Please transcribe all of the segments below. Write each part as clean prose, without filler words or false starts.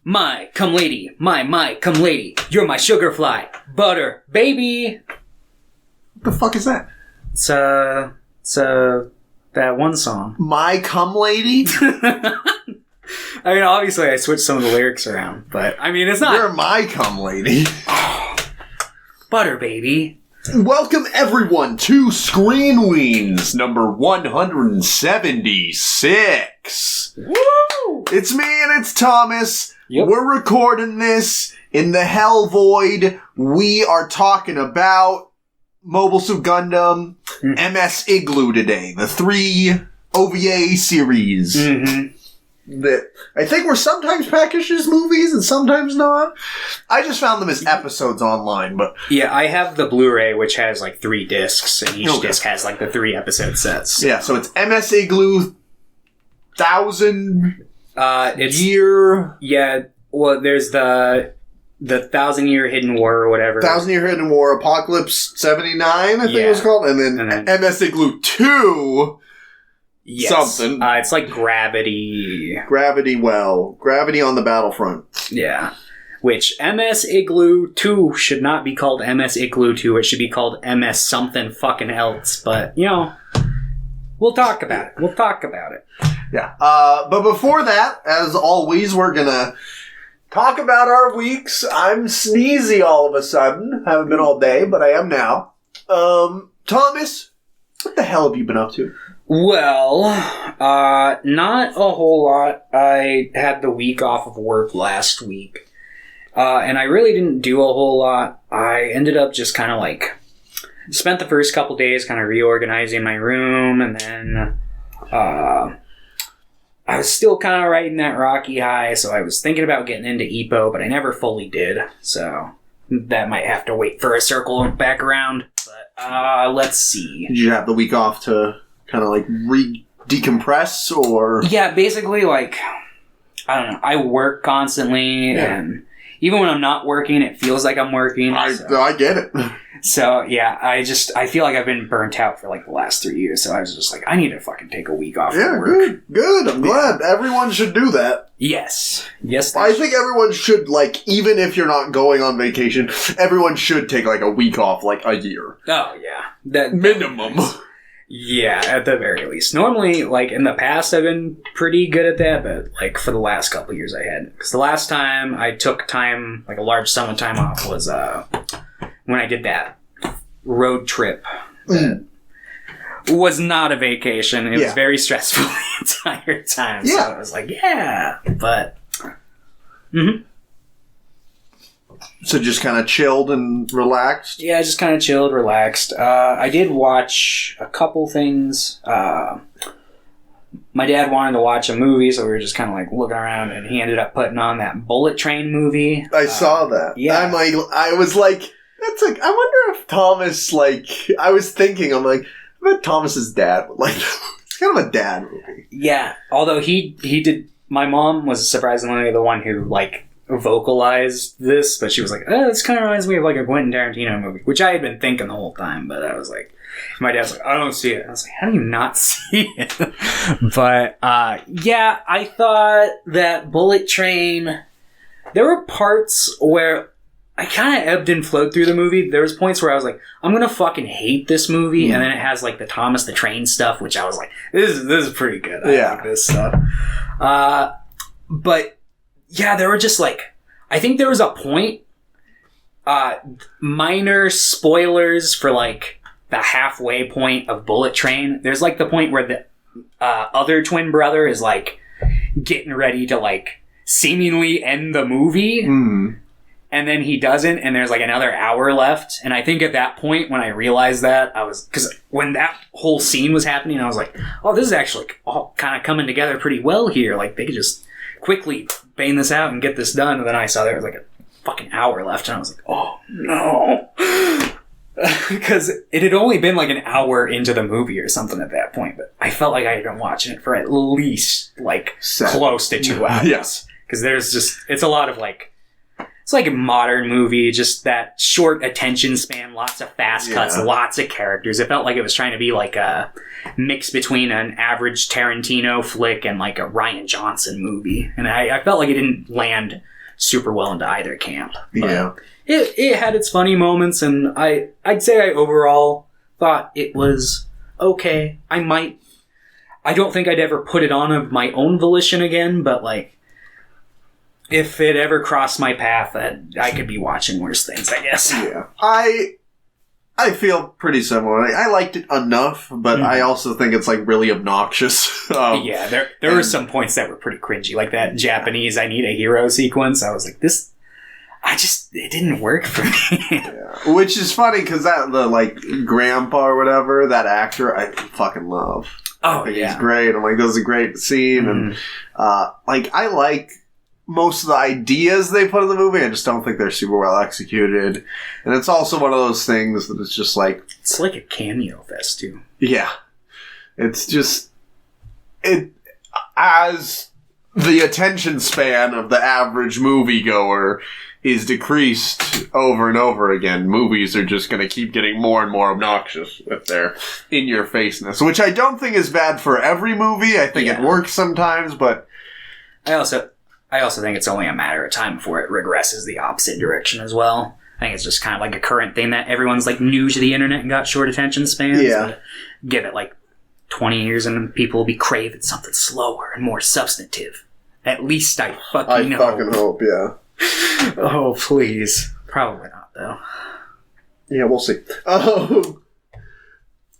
My, come lady. My, come lady. You're my sugar fly. Butter, baby. What the fuck is that? It's that one song. My cum lady? I mean, obviously I switched some of the lyrics around, but I mean, it's not... You're my cum lady. Butter, baby. Welcome, everyone, to Screen Weens, number 176. Woo! It's me and it's Thomas. Yep. We're recording this in the Hell Void. We are talking about Mobile Suit Gundam, MS IGLOO today. The 3 OVA series. That I think were sometimes packaged as movies and sometimes not. I just found them as episodes online, but... Yeah, I have the Blu-ray, which has like 3 discs, and each disc has like the 3 episode sets. Yeah, so it's MS IGLOO 1000 it's year... Yeah, well, there's the 1,000-Year Hidden War or whatever. 1000-Year Hidden War, Apocalypse 79, I think it was called, and then MS IGLOO 2... Yes. Something. It's like Gravity. Gravity on the battlefront. Yeah. Which MS IGLOO 2 should not be called MS IGLOO 2. It should be called MS something fucking else. But, you know, we'll talk about it. Yeah. But before that, as always, we're gonna talk about our weeks. I'm sneezy all of a sudden. Haven't been all day, but I am now. Thomas, what the hell have you been up to? Well, not a whole lot. I had the week off of work last week, and I really didn't do a whole lot. I ended up just kind of like, spent the first couple days kind of reorganizing my room, and then I was still kind of riding that rocky high, so I was thinking about getting into EPO, but I never fully did, so that might have to wait for a circle back around, but let's see. Did you have the week off to... kind of like decompress, or... Yeah, basically, like, I don't know. I work constantly, and even when I'm not working, it feels like I'm working. I get it. So, yeah, I feel like I've been burnt out for, like, the last 3 years, so I was just like, I need to fucking take a week off from work. Good. I'm glad. Everyone should do that. Yes. I think everyone should, like, even if you're not going on vacation, everyone should take, like, a week off, like, a year. Oh, yeah. That minimum. Yeah, at the very least. Normally, like, in the past, I've been pretty good at that, but, like, for the last couple of years, I hadn't. Because the last time I took time, like, a large sum of time off was when I did that road trip. That was not a vacation. It was very stressful the entire time. So I was like, but... So just kind of chilled and relaxed? Yeah, just kind of chilled, relaxed. I did watch a couple things. My dad wanted to watch a movie, so we were just kind of like looking around, and he ended up putting on that Bullet Train movie. I saw that. Yeah. I was like, that's like, I wonder if Thomas, like, I was thinking, I'm like, I bet Thomas's dad would like that. It's kind of a dad movie. Yeah, although he did, my mom was surprisingly the one who, like, vocalized this, but she was like, this kind of reminds me of like a Quentin Tarantino movie, which I had been thinking the whole time, but I was like, my dad's like, I don't see it. I was like, how do you not see it? But yeah, I thought that Bullet Train, there were parts where I kind of ebbed and flowed through the movie. There was points where I was like, I'm gonna fucking hate this movie, and then it has like the Thomas the Train stuff, which I was like, this is pretty good. I like this stuff. But yeah, there were just like, I think there was a point, minor spoilers for like the halfway point of Bullet Train. There's like the point where the other twin brother is like getting ready to like seemingly end the movie. And then he doesn't, and there's like another hour left. And I think at that point, when I realized that, because when that whole scene was happening, I was like, oh, this is actually all kind of coming together pretty well here. Like, they could just quickly bang this out and get this done. And then I saw there was like a fucking hour left, and I was like, oh no. Because it had only been like an hour into the movie or something at that point, but I felt like I had been watching it for at least like close to 2 hours. Yes. Because there's just, it's a lot of like it's like a modern movie, just that short attention span, lots of fast cuts, lots of characters. It felt like it was trying to be like a mix between an average Tarantino flick and like a Rian Johnson movie. And I felt like it didn't land super well into either camp. Yeah. It had its funny moments, and I'd say I overall thought it was okay. I don't think I'd ever put it on of my own volition again, but like, if it ever crossed my path, I could be watching worse things, I guess. Yeah. I feel pretty similar. I liked it enough, but I also think it's like really obnoxious. There were some points that were pretty cringy, like that Japanese "I need a hero" sequence. I was like, this. It didn't work for me. Yeah. Which is funny because the like grandpa or whatever, that actor, I fucking love. Oh, he's great. I'm like, this is a great scene, and like I like most of the ideas they put in the movie. I just don't think they're super well executed. And it's also one of those things that it's just like... It's like a cameo fest, too. Yeah. It's just... As the attention span of the average moviegoer is decreased over and over again, movies are just going to keep getting more and more obnoxious with their in-your-faceness, which I don't think is bad for every movie. I think it works sometimes, but... I also think it's only a matter of time before it regresses the opposite direction as well. I think it's just kind of like a current thing that everyone's like new to the internet and got short attention spans. Yeah. Give it like 20 years and people will be craving something slower and more substantive. At least I fucking hope. I fucking hope, yeah. Oh, please. Probably not, though. Yeah, we'll see.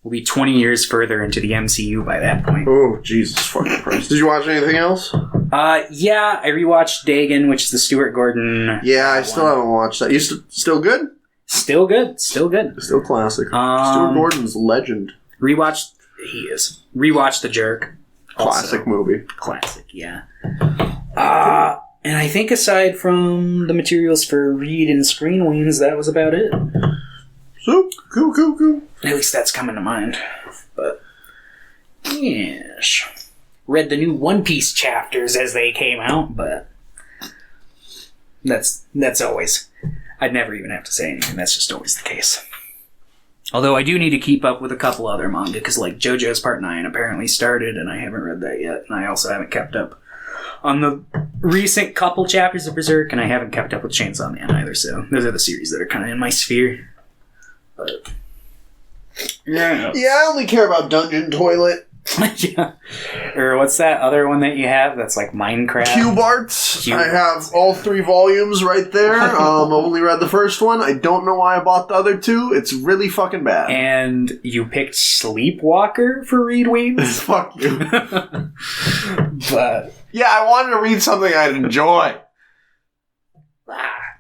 We'll be 20 years further into the MCU by that point. Oh, Jesus fucking Christ. Did you watch anything else? Yeah, I rewatched Dagon, which is the Stuart Gordon. Yeah, I still haven't watched that. You still good? Still good. Still good. Still classic. Stuart Gordon's legend. He is. Rewatched The Jerk. Classic Also, movie. Classic, yeah. And I think aside from the materials for Read and Screen Weens, that was about it. So, cool. At least that's coming to mind. But, yes. Read the new One Piece chapters as they came out, but that's always... I'd never even have to say anything. That's just always the case. Although I do need to keep up with a couple other manga, because like JoJo's Part 9 apparently started, and I haven't read that yet. And I also haven't kept up on the recent couple chapters of Berserk, and I haven't kept up with Chainsaw Man either, so those are the series that are kind of in my sphere. But... Yeah, I only care about Dungeon Toilet. Yeah. Or what's that other one that you have that's like Minecraft? Cube Arts. I have all 3 volumes right there. I've only read the first one. I don't know why I bought the other 2. It's really fucking bad. And you picked Sleepwalker for Read Weens? Fuck you. But... Yeah, I wanted to read something I'd enjoy.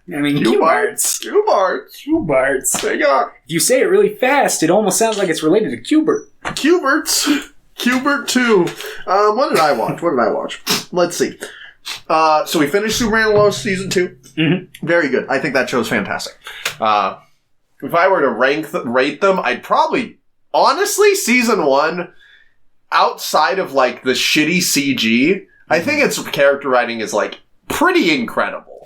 I mean, Cube Arts. Cube Arts. Hang on. If you say it really fast, it almost sounds like it's related to Cubert. Cuberts. Cubert 2. What did I watch? Let's see. So we finished Superman and Lois Season 2. Mm-hmm. Very good. I think that show's fantastic. If I were to rate them, I'd probably... Honestly, Season 1, outside of, like, the shitty CG, I think its character writing is, like, pretty incredible.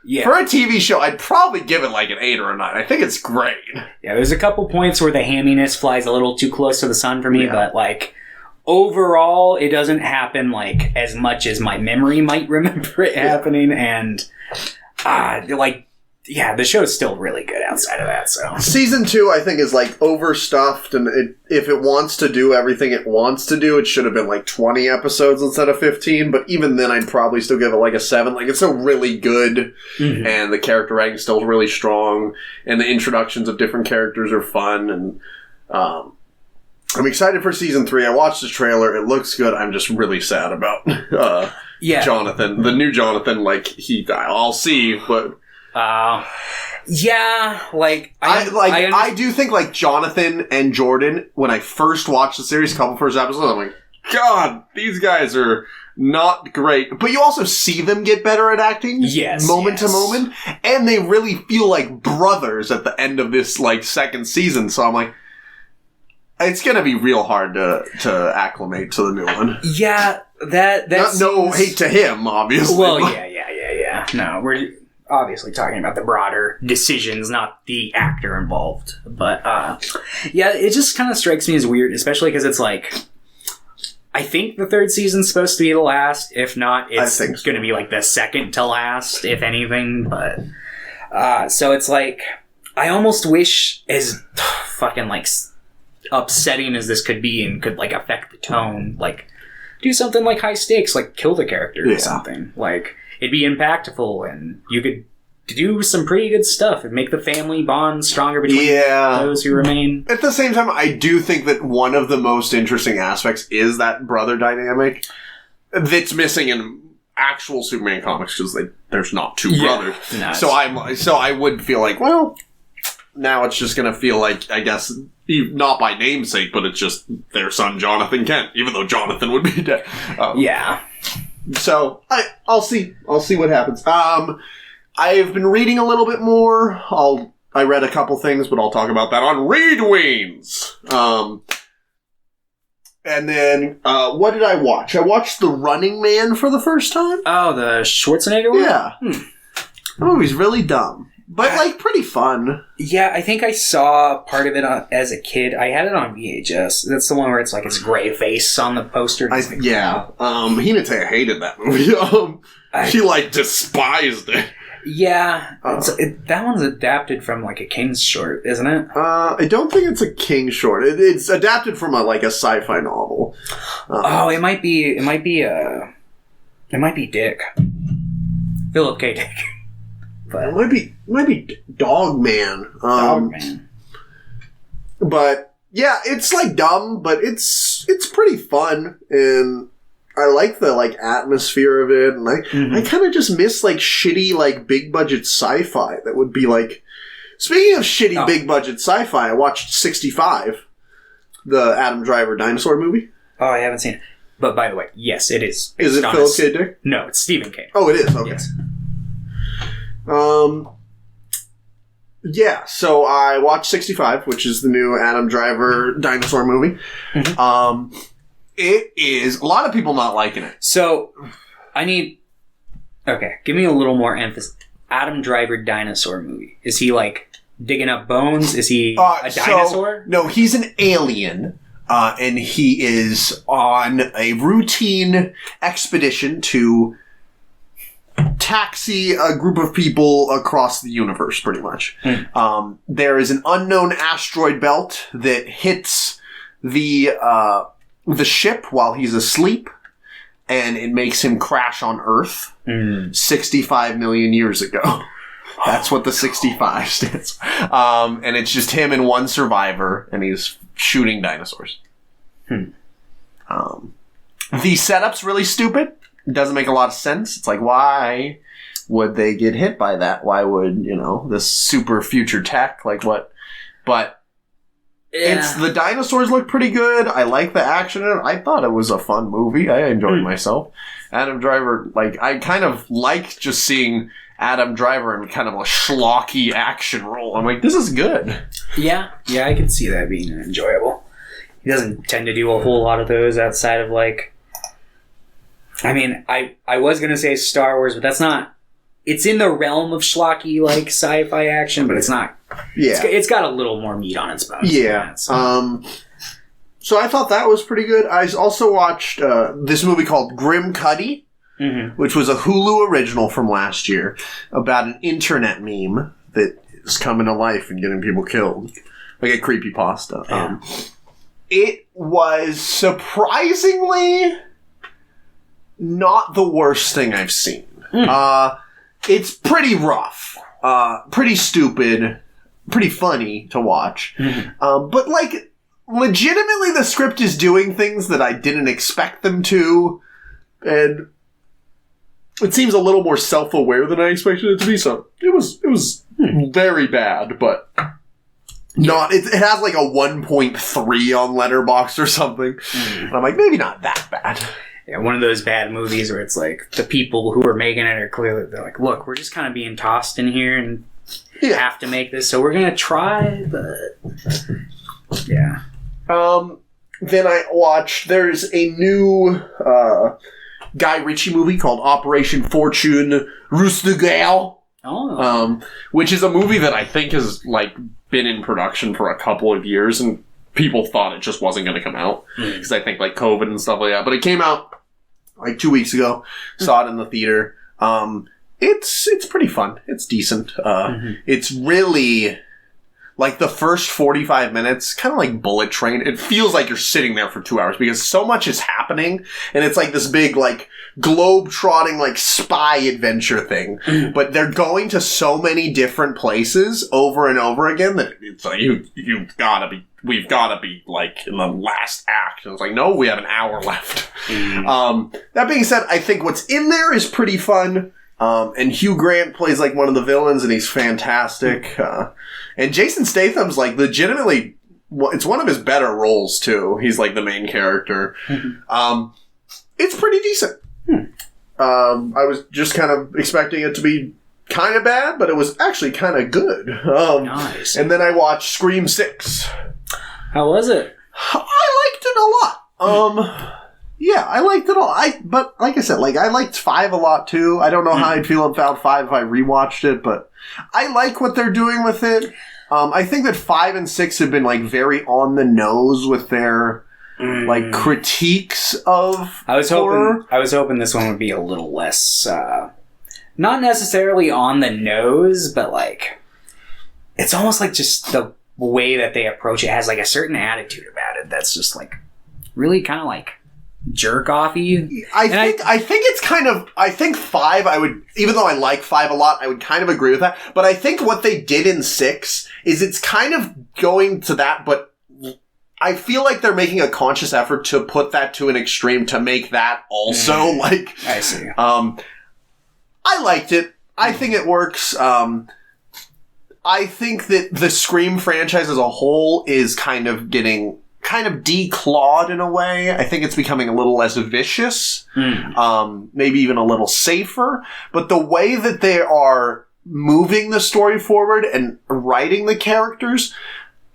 Yeah. For a TV show, I'd probably give it like an 8 or a 9. I think it's great. Yeah, there's a couple points where the hamminess flies a little too close to the sun for me, but like overall, it doesn't happen like as much as my memory might remember it happening, and the show's still really good outside of that. So Season 2, I think, is like overstuffed, and if it wants to do everything it wants to do, it should have been like 20 episodes instead of 15. But even then, I'd probably still give it like a 7. Like, it's still really good, and the character writing is still really strong, and the introductions of different characters are fun, and I'm excited for Season 3. I watched the trailer; it looks good. I'm just really sad about Jonathan, the new Jonathan. Like he, I'll see, but. I do think like Jonathan and Jordan, when I first watched the series, couple first episodes, I'm like, God, these guys are not great. But you also see them get better at acting, moment to moment, and they really feel like brothers at the end of this like second season. So I'm like, it's gonna be real hard to acclimate to the new one. Yeah, that no hate to him, obviously. Well, yeah. No, obviously talking about the broader decisions, not the actor involved. But, yeah, it just kind of strikes me as weird, especially because it's like, I think the third season's supposed to be the last. If not, it's going to be like the second to last, if anything. But, so it's like, I almost wish, as fucking like upsetting as this could be and could like affect the tone, like do something like high stakes, like kill the character or something. Like, it'd be impactful and you could do some pretty good stuff and make the family bond stronger between those who remain. At the same time, I do think that one of the most interesting aspects is that brother dynamic that's missing in actual Superman comics, because there's not two brothers. No, so I would feel like, well, now it's just going to feel like, I guess, not by namesake, but it's just their son Jonathan Kent, even though Jonathan would be dead. So I'll see what happens. I've been reading a little bit more. I read a couple things, but I'll talk about that on Read Weens. And then, what did I watch? I watched The Running Man for the first time. Oh, the Schwarzenegger one? Yeah. The movie's really dumb, but, like, pretty fun. Yeah, I think I saw part of it as a kid. I had it on VHS. That's the one where it's like his gray face on the poster. Hinata hated that movie. She, like, despised it. Yeah, that one's adapted from like a King's short, isn't it? I don't think it's a King short. It's adapted from a sci-fi novel. It might be Dick, Philip K. Dick. But it might be Dog Man. Dog Man. But yeah, it's like dumb, but it's pretty fun and. I like the, atmosphere of it, and I kind of just miss, shitty, big-budget sci-fi that would be, Speaking of shitty big-budget sci-fi, I watched 65, the Adam Driver dinosaur movie. Oh, I haven't seen it. But, by the way, yes, it is. Is it Philip K. Dick? No, it's Stephen King. Oh, it is? Okay. Yes. Yeah, so I watched 65, which is the new Adam Driver dinosaur movie. Mm-hmm. It is a lot of people not liking it. So, give me a little more emphasis. Adam Driver dinosaur movie. Is he digging up bones? Is he a dinosaur? No, he's an alien, and he is on a routine expedition to taxi a group of people across the universe, pretty much. There is an unknown asteroid belt that hits the ship while he's asleep, and it makes him crash on Earth 65 million years ago. That's what the 65 stands for. And it's just him and one survivor, and he's shooting dinosaurs. The setup's really stupid. It doesn't make a lot of sense. It's like, why would they get hit by that? Why would, this super future tech, what? But... Yeah. The dinosaurs look pretty good. I like the action in it. I thought it was a fun movie. I enjoyed myself. Adam Driver, I kind of like just seeing Adam Driver in kind of a schlocky action role. I'm like, this is good. Yeah, I can see that being enjoyable. He doesn't tend to do a whole lot of those outside of I was going to say Star Wars, but that's not... It's in the realm of schlocky, sci-fi action, but it's not... Yeah. It's got a little more meat on its bones. Yeah. So I thought that was pretty good. I also watched this movie called Grim Cuddy, which was a Hulu original from last year, about an internet meme that is coming to life and getting people killed. Like a creepypasta. Yeah. It was surprisingly not the worst thing I've seen. It's pretty rough, pretty stupid, pretty funny to watch. But, legitimately the script is doing things that I didn't expect them to, and it seems a little more self-aware than I expected it to be, so it was very bad, but not... It has, a 1.3 on Letterboxd or something, and I'm like, maybe not that bad. Yeah, one of those bad movies where it's the people who are making it are clearly, they're like, look, we're just kind of being tossed in here and have to make this, so we're going to try, but... Yeah. Then I watched, there's a new Guy Ritchie movie called Operation Fortune Ruse de Guerre. which is a movie that I think has like been in production for a couple of years, and people thought it just wasn't going to come out because I think like COVID and stuff like that. But it came out like 2 weeks ago. Saw it in the theater. It's pretty fun. It's decent. It's really like the first 45 minutes, kind of like Bullet Train. It feels like you're sitting there for 2 hours because so much is happening, and it's like this big like globe-trotting like spy adventure thing. But they're going to so many different places over and over again that it's like we've got to be like in the last act. And it's like, no, we have an hour left. That being said, I think what's in there is pretty fun. And Hugh Grant plays like one of the villains, and he's fantastic. And Jason Statham's like legitimately, it's one of his better roles too. He's like the main character. It's pretty decent. I was just kind of expecting it to be kind of bad, but it was actually kind of good. Nice. And then I watched Scream 6. How was it? I liked it a lot. Yeah, I liked it all. But like I said, like I liked 5 a lot too. I don't know how I'd feel about 5 if I rewatched it, but I like what they're doing with it. I think that 5 and 6 have been like very on the nose with their like critiques of horror. I was hoping this one would be a little less, not necessarily on the nose, but like it's almost like just the way that they approach it has like a certain attitude about it that's just like really kind of like jerk-offy. I think 5, I would, even though I like 5 a lot, I would kind of agree with that. But I think what they did in 6 is it's kind of going to that, but I feel like they're making a conscious effort to put that to an extreme to make that also like... I see. I liked it. I think it works. I think that the Scream franchise as a whole is kind of getting kind of declawed in a way. I think it's becoming a little less vicious, maybe even a little safer. But the way that they are moving the story forward and writing the characters,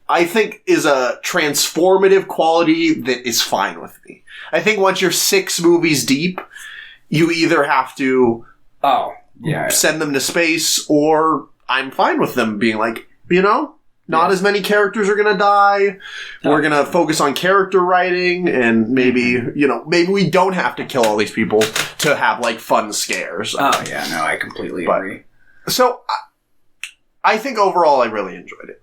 I think is a transformative quality that is fine with me. I think once you're 6 movies deep, you either have to send them to space, or I'm fine with them being like, not as many characters are going to die. We're going to focus on character writing, and maybe we don't have to kill all these people to have like fun scares. I completely agree. So I think overall I really enjoyed it.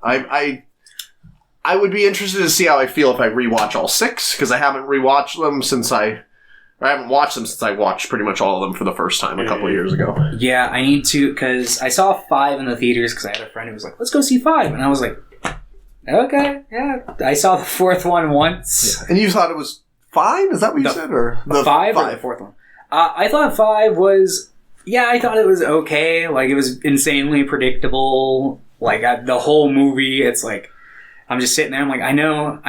I would be interested to see how I feel if I rewatch all 6, because I haven't rewatched them since I haven't watched them since I watched pretty much all of them for the first time a couple of years ago. Yeah, I need to, because I saw 5 in the theaters because I had a friend who was like, let's go see 5. And I was like, okay, yeah. I saw the 4th one once. Yeah. And you thought it was fine? Is that what you said? Or the 5 or the 4th one? I thought 5 was, I thought it was okay. Like, it was insanely predictable. Like, the whole movie, it's like, I'm just sitting there. I'm like, I know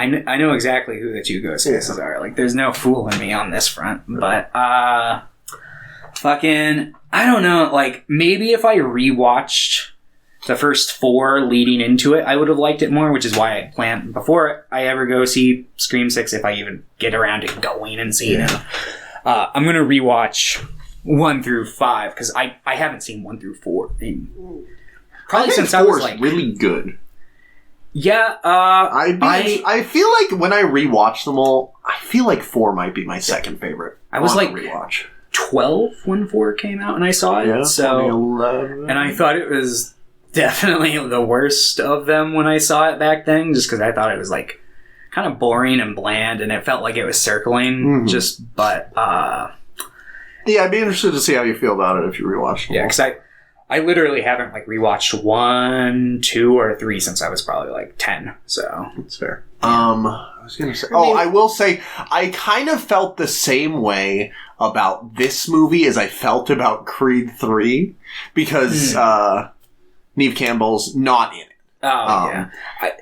exactly who the 2 Ghostfaces are. Like, there's no fooling me on this front. But, fucking, I don't know. Like, maybe if I rewatched the first 4 leading into it, I would have liked it more, which is why I planned before I ever go see Scream 6, if I even get around to going and seeing it. I'm gonna rewatch 1 through 5 because I haven't seen 1 through 4 probably since I was like really good. Yeah, I feel like when I rewatch them all, I feel like 4 might be my second favorite. I was like rewatch 12 when 4 came out and I saw it. Yeah, so 2011. And I thought it was definitely the worst of them when I saw it back then, just because I thought it was like kind of boring and bland, and it felt like it was circling. But yeah, I'd be interested to see how you feel about it if you rewatch them. Yeah, because I literally haven't like rewatched 1, 2, or 3 since I was probably like 10. So that's fair. I was gonna say. I will say I kind of felt the same way about this movie as I felt about Creed 3 because Neve Campbell's not in it. Oh yeah,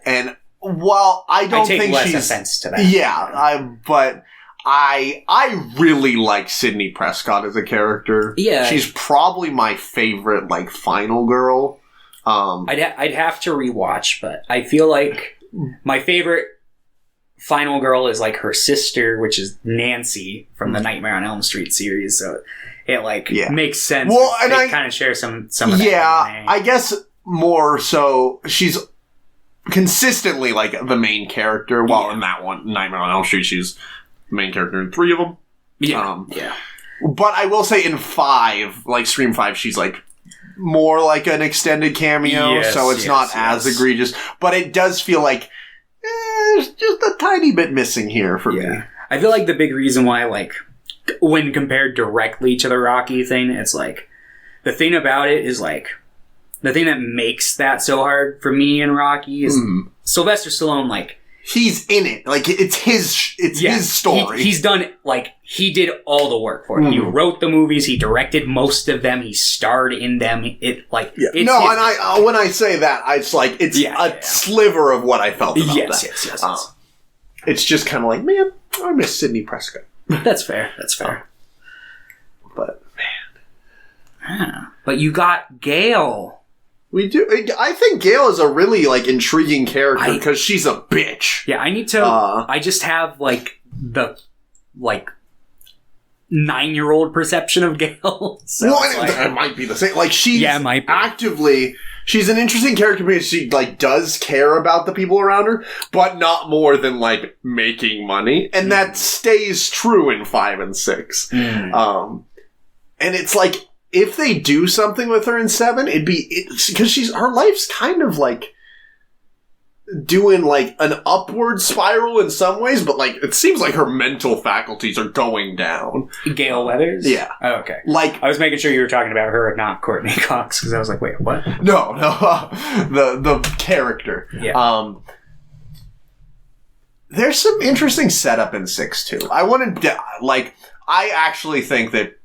and while I don't take think less she's offense to that. Yeah, but I really like Sidney Prescott as a character. Yeah, she's probably my favorite like final girl. I'd have to rewatch, but I feel like my favorite final girl is like her sister, which is Nancy from the Nightmare on Elm Street series. So it makes sense. Well, and they kind of share some of that. Yeah, I guess more so she's consistently like the main character. While in that one, Nightmare on Elm Street, she's the main character in 3 of them. Yeah. But I will say in 5, like Scream 5, she's like more like an extended cameo, so it's not as egregious. But it does feel like there's just a tiny bit missing here for me. I feel like the big reason why, like, when compared directly to the Rocky thing, it's like, the thing about it is like, the thing that makes that so hard for me in Rocky is Sylvester Stallone, like, he's in it. Like, it's his story. He's done, like, he did all the work for it. He wrote the movies, he directed most of them, he starred in them. When I say that, it's like, it's a sliver of what I felt about that. Yes. It's just kind of like, man, I miss Sidney Prescott. That's fair. But, man. But you got Gale. We do. I think Gale is a really, like, intriguing character because she's a bitch. Yeah, I need to... I just have, like, the, like, 9-year-old perception of Gale. So it might be the same. Like, she's actively... She's an interesting character because she, like, does care about the people around her, but not more than, like, making money. And that stays true in 5 and 6. And it's like, if they do something with her in 7, it'd be... Because her life's kind of, like, doing, like, an upward spiral in some ways, but, like, it seems like her mental faculties are going down. Gale Weathers? Yeah. Oh, okay. Like... I was making sure you were talking about her and not Courtney Cox, because I was like, wait, what? No. The character. Yeah. There's some interesting setup in 6, too. I actually think that...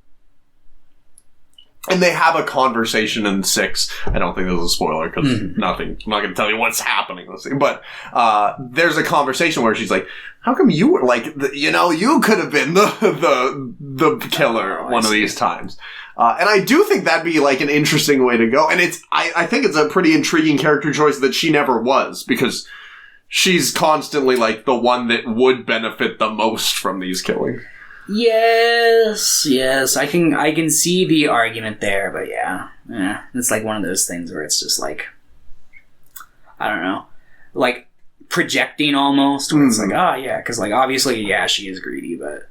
And they have a conversation in 6. I don't think this is a spoiler because I'm not going to tell you what's happening. But there's a conversation where she's like, "How come you were like, you could have been the killer one of these times?" And I do think that'd be like an interesting way to go. And I think it's a pretty intriguing character choice that she never was because she's constantly like the one that would benefit the most from these killings. Yes, I can see the argument there, but yeah, it's like one of those things where it's just like, I don't know, like projecting almost, where it's like, because like obviously, she is greedy, but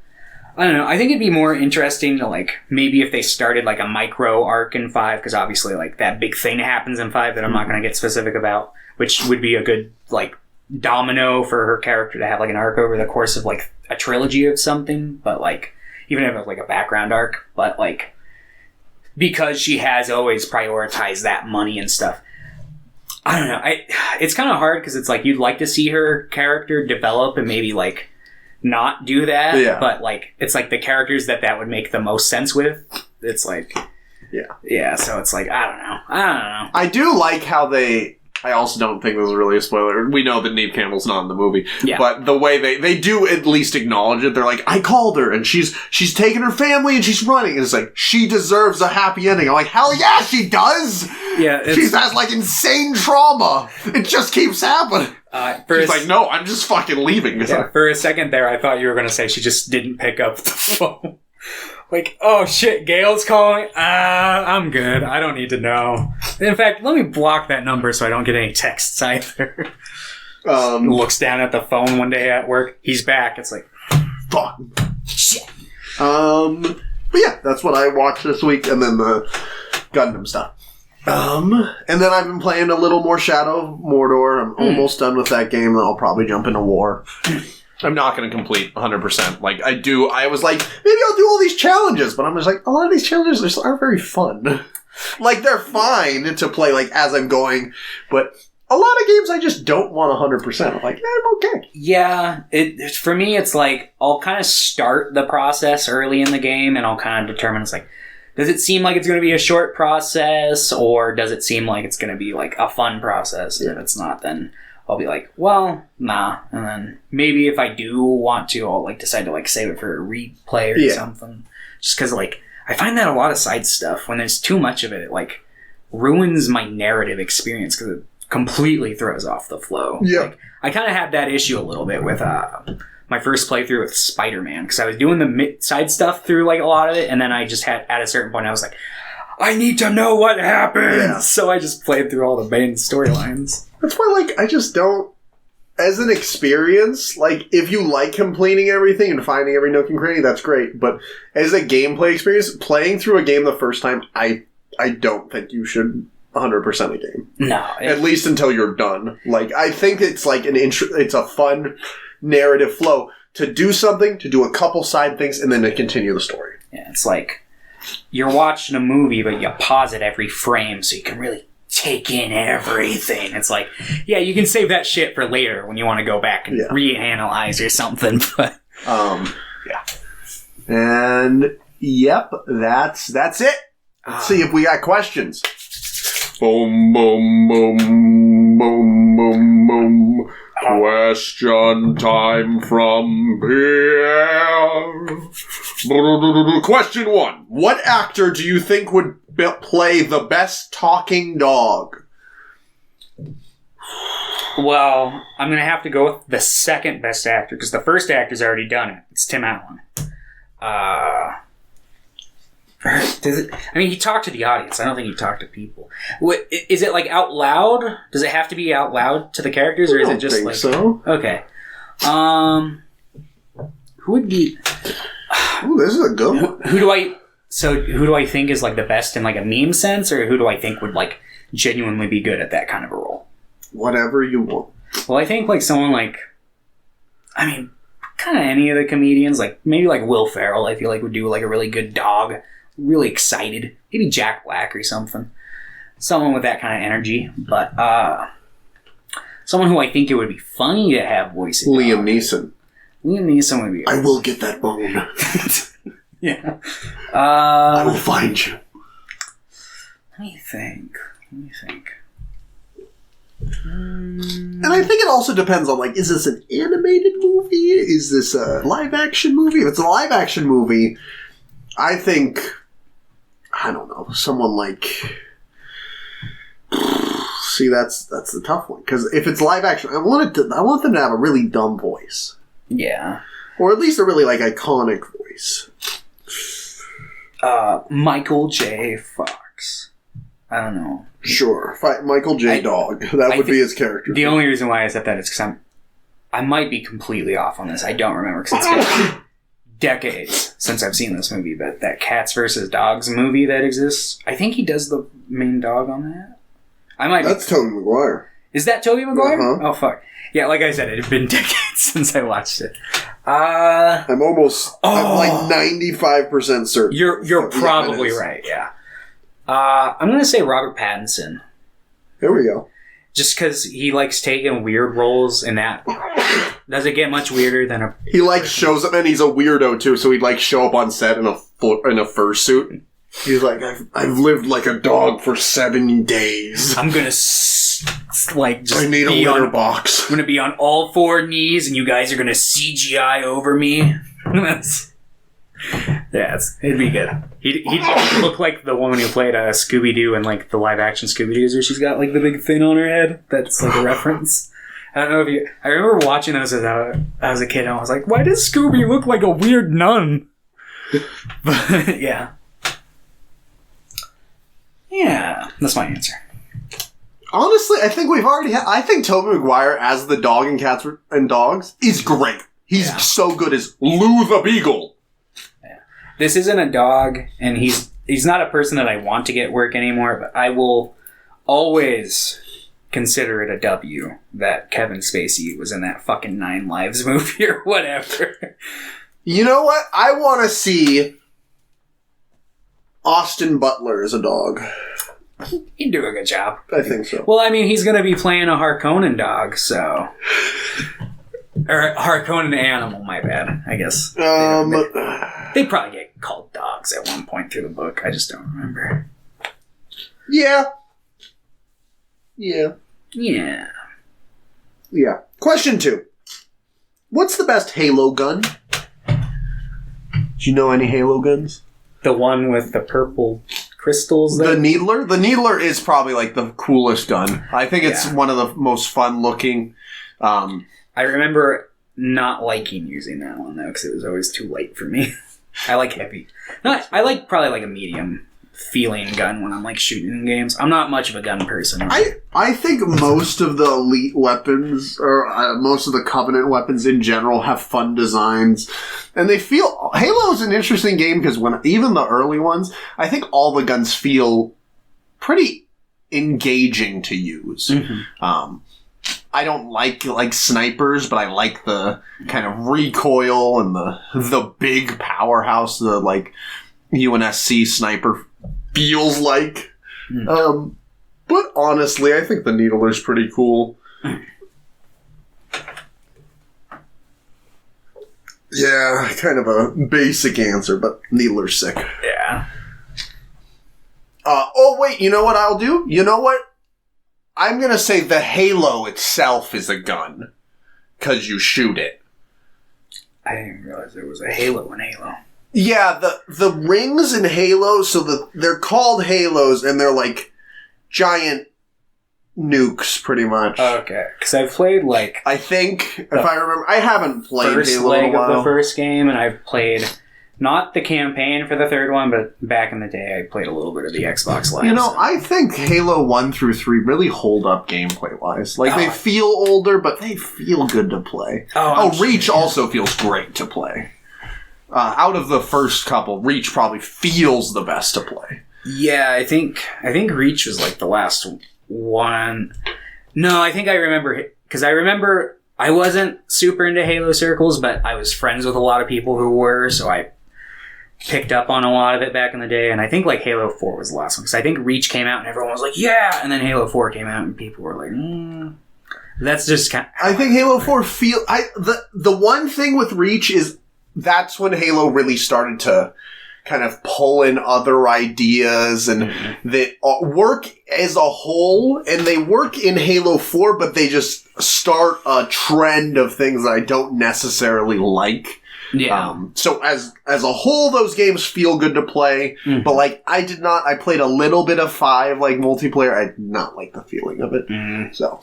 I don't know, I think it'd be more interesting to like, maybe if they started like a micro arc in 5, because obviously like that big thing happens in 5 that I'm not going to get specific about, which would be a good like domino for her character to have like an arc over the course of like a trilogy of something, but like even if it was like a background arc, but like because she has always prioritized that money and stuff, I don't know, it's kind of hard because it's like you'd like to see her character develop and maybe like not do that, but like it's like the characters that would make the most sense with, it's like so it's like I don't know. I do like how I also don't think this is really a spoiler. We know that Neve Campbell's not in the movie. Yeah. But the way they do at least acknowledge it, they're like, I called her and she's taken her family and she's running. And it's like, she deserves a happy ending. I'm like, hell yeah, she does! Yeah. She has like insane trauma. It just keeps happening. She's like, no, I'm just fucking leaving. Yeah, for a second there, I thought you were going to say she just didn't pick up the phone. Like, oh shit, Gale's calling? I'm good. I don't need to know. In fact, let me block that number so I don't get any texts either. Looks down at the phone one day at work. He's back. It's like, fuck. Shit. But yeah, that's what I watched this week, and then the Gundam stuff. And then I've been playing a little more Shadow of Mordor. I'm almost done with that game, and I'll probably jump into War. I'm not going to complete 100%. Like, I was like, maybe I'll do all these challenges, but I'm just like, a lot of these challenges just aren't very fun. Like, they're fine to play, like, as I'm going, but a lot of games I just don't want 100%. I'm like, I'm okay. Yeah, for me, it's like, I'll kind of start the process early in the game, and I'll kind of determine, it's like, does it seem like it's going to be a short process, or does it seem like it's going to be, like, a fun process? And if it's not, then I'll be like, well, nah. And then maybe if I do want to, I'll like decide to like save it for a replay or something. Just because like I find that a lot of side stuff, when there's too much of it, it like ruins my narrative experience because it completely throws off the flow. Yeah. Like, I kind of had that issue a little bit with my first playthrough with Spider-Man, because I was doing the side stuff through like a lot of it, and then I just had, at a certain point, I was like, I need to know what happens! Yeah. So I just played through all the main storylines. That's why, like, I just don't... As an experience, like, if you like completing everything and finding every nook and cranny, that's great. But as a gameplay experience, playing through a game the first time, I don't think you should 100% a game. No. At least until you're done. Like, I think it's like it's a fun narrative flow to do something, to do a couple side things, and then to continue the story. Yeah, it's like you're watching a movie, but you pause it every frame so you can really take in everything. It's like, yeah, you can save that shit for later when you want to go back and reanalyze or something. But yeah. And yep, that's it. Let's see if we got questions. Boom, boom, boom, boom, boom, boom. Question time from here. Question 1. What actor do you think would play the best talking dog? Well, I'm going to have to go with the second best actor, because the first actor's already done it. It's Tim Allen. He talked to the audience. I don't think he talked to people. Is it like out loud? Does it have to be out loud to the characters, or is it just think like so? Okay. Who would be? Ooh, this is a good one. Who do I think is like the best in like a meme sense, or who do I think would like genuinely be good at that kind of a role? Whatever you want. Well, I think like someone like, kind of any of the comedians, like maybe like Will Ferrell, I feel like would do like a really good dog. Really excited. Maybe Jack Black or something. Someone with that kind of energy. But someone who I think it would be funny to have voice it. Liam Neeson. Liam Neeson would be... I will get that bone. Yeah. I will find you. Let me think. And I think it also depends on, like, is this an animated movie? Is this a live action movie? If it's a live action movie, I think... I don't know, someone like... See, that's the tough one. Because if it's live action, I want them to have a really dumb voice. Yeah. Or at least a really, like, iconic voice. Michael J. Fox. I don't know. Sure. Michael J. Dog. That would be his character. The only reason why I said that is because I might be completely off on this. I don't remember, because it's been decades since I've seen this movie, but that Cats vs. Dogs movie that exists, I think he does the main dog on that. That's Tobey Maguire. Is that Tobey Maguire? Uh-huh. Oh, fuck. Yeah, like I said, it had been decades since I watched it. I'm like 95% certain. You're probably right, yeah. I'm going to say Robert Pattinson. There we go. Just because he likes taking weird roles, and that does it get much weirder than a... He shows up, and he's a weirdo too, so he'd show up on set in a fursuit. He's like, I've lived like a dog for 7 days. I'm gonna I need a litter box. I'm gonna be on all 4 knees, and you guys are gonna CGI over me. It'd be good. He'd look like the woman who played Scooby-Doo in like the live-action Scooby-Doos, where she's got like the big thing on her head. That's like a reference. I don't know if I remember watching those as I was a kid, and I was like, why does Scooby look like a weird nun? But yeah. Yeah, that's my answer. Honestly, I think we've already I think Tobey Maguire as the dog in Cats and Dogs is great. He's so good as Lou the Beagle. Yeah. This isn't a dog, and he's not a person that I want to get work anymore, but I will always consider it a W that Kevin Spacey was in that fucking 9 Lives movie or whatever. You know what? I want to see Austin Butler as a dog. He'd do a good job. I think so. Well, I mean, he's going to be playing a Harkonnen dog, so... Or Harkonnen animal, my bad, I guess. They probably get called dogs at one point through the book. I just don't remember. Yeah. Question 2. What's the best Halo gun? Do you know any Halo guns? The one with the purple crystals there? The Needler? The Needler is probably like the coolest gun. I think it's one of the most fun looking. I remember not liking using that one though, because it was always too light for me. I like heavy. No, I like probably like a medium feeling gun when I'm like shooting in games. I'm not much of a gun person. I think most of the elite weapons, or most of the Covenant weapons in general, have fun designs, and they feel. Halo is an interesting game because when even the early ones, I think all the guns feel pretty engaging to use. Mm-hmm. I don't like snipers, but I like the kind of recoil and the big powerhouse, the like UNSC sniper feels like. But honestly, I think the Needler's pretty cool. Yeah, kind of a basic answer, but Needler's sick. Yeah. Oh, wait, you know what I'll do? You know what? I'm gonna say the Halo itself is a gun. 'Cause you shoot it. I didn't realize there was a Halo in Halo. Yeah, the rings in Halo, so they're called Halos, and they're like giant nukes, pretty much. Okay, because I've played like I think, if I remember, I haven't played first Halo leg in a while. of the first game, and I've played not the campaign for the third one, but back in the day, I played a little bit of the Xbox Live. You know, I think Halo 1 through 3 really hold up gameplay-wise. Like, they feel older, but they feel good to play. Reach also feels great to play. Out of the first couple, Reach probably feels the best to play. Yeah, I think Reach was like the last one. No, I think I remember, because I remember I wasn't super into Halo circles, but I was friends with a lot of people who were, so I picked up on a lot of it back in the day, and I think like Halo 4 was the last one, because I think Reach came out and everyone was like, yeah, and then Halo 4 came out and people were like, That's just kind of... I think Halo 4 the one thing with Reach is that's when Halo really started to kind of pull in other ideas and that work as a whole, and they work in Halo 4, but they just start a trend of things that I don't necessarily like. Yeah. So as a whole, those games feel good to play, but like I played a little bit of 5, like multiplayer. I did not like the feeling of it. So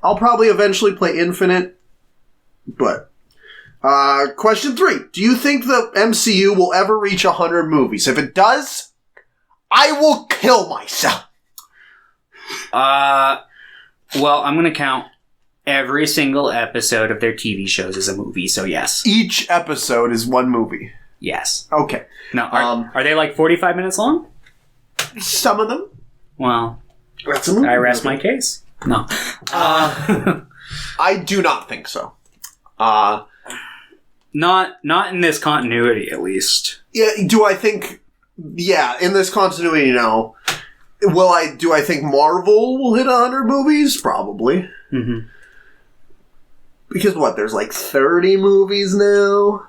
I'll probably eventually play Infinite, but question 3. Do you think the MCU will ever reach 100 movies? If it does, I will kill myself. Well, I'm going to count every single episode of their TV shows as a movie, so yes. Each episode is one movie? Yes. Okay. Now, are they like 45 minutes long? Some of them. Well, that's a movie. I rest my case. No. I do not think so. Not in this continuity, at least. Yeah, do I think... Yeah, in this continuity, no. Do I think Marvel will hit 100 movies? Probably. Mm-hmm. Because there's like 30 movies now?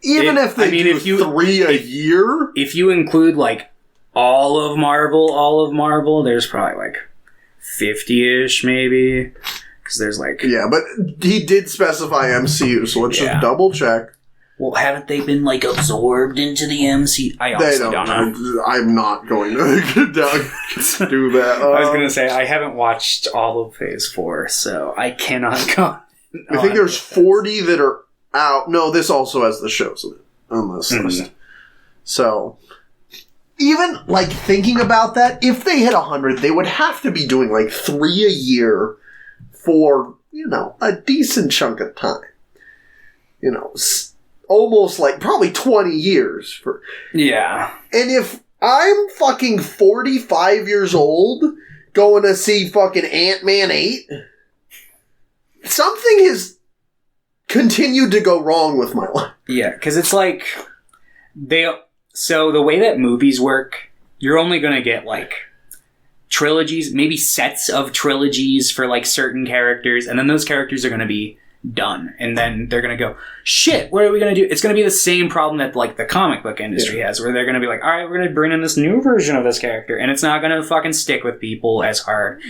Even if they do 3 a year? If you include like all of Marvel, there's probably like 50-ish maybe. Because there's like... Yeah, but he did specify MCU, so let's just double check. Well, haven't they been like absorbed into the MCU? I honestly don't know. I'm not going to do that. I was going to say, I haven't watched all of Phase 4, so I cannot go... I think there's 40 that are out. No, this also has the shows on this list. So, even, like, thinking about that, if they hit 100, they would have to be doing, like, 3 a year for, a decent chunk of time. Almost, like, probably 20 years. Yeah. And if I'm fucking 45 years old going to see fucking Ant-Man 8... something has continued to go wrong with my life. Yeah, because it's like so the way that movies work, you're only going to get like trilogies, maybe sets of trilogies for like certain characters, and then those characters are going to be done, and then they're going to go, shit, what are we going to do? It's going to be the same problem that like the comic book industry has, where they're going to be like, all right, we're going to bring in this new version of this character, and it's not going to fucking stick with people as hard,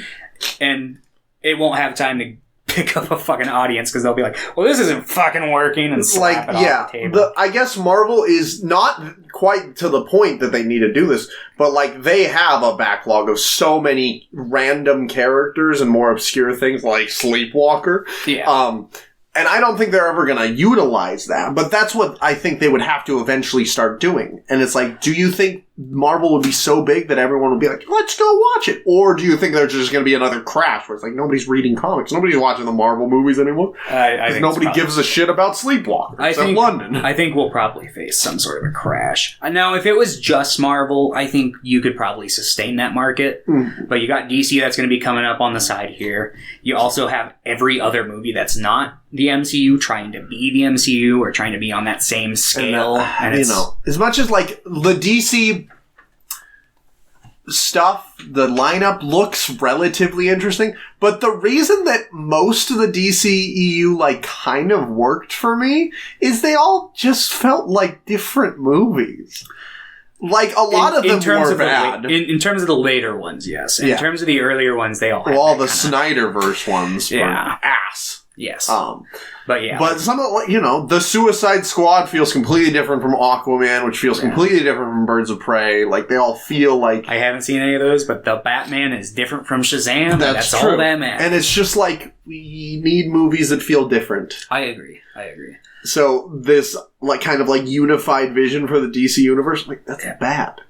and it won't have time to pick up a fucking audience because they'll be like, well, this isn't fucking working, and slap it off the table. I guess Marvel is not quite to the point that they need to do this, but like they have a backlog of so many random characters and more obscure things like Sleepwalker. Yeah. And I don't think they're ever going to utilize that, but that's what I think they would have to eventually start doing. And it's like, do you think Marvel would be so big that everyone would be like, let's go watch it? Or do you think there's just going to be another crash where it's like, nobody's reading comics, nobody's watching the Marvel movies anymore? I think nobody gives a shit about Sleepwalker except London. I think we'll probably face some sort of a crash. Now, if it was just Marvel, I think you could probably sustain that market. But you got DC that's going to be coming up on the side here. You also have every other movie that's not the MCU trying to be the MCU or trying to be on that same scale. And you know, as much as like the DC stuff, the lineup looks relatively interesting, but the reason that most of the DCEU like kind of worked for me is they all just felt like different movies. Like, a lot of them were bad. In terms of the later ones, yes. In terms of the earlier ones, they all had all the Snyderverse ones were ass. Yes. But some of, you know, the Suicide Squad feels completely different from Aquaman, which feels completely different from Birds of Prey. Like, they all feel like... I haven't seen any of those, but the Batman is different from Shazam. That's true. All that matters. And it's just like, we need movies that feel different. I agree. So, this, like, kind of, like, unified vision for the DC universe, like, that's bad.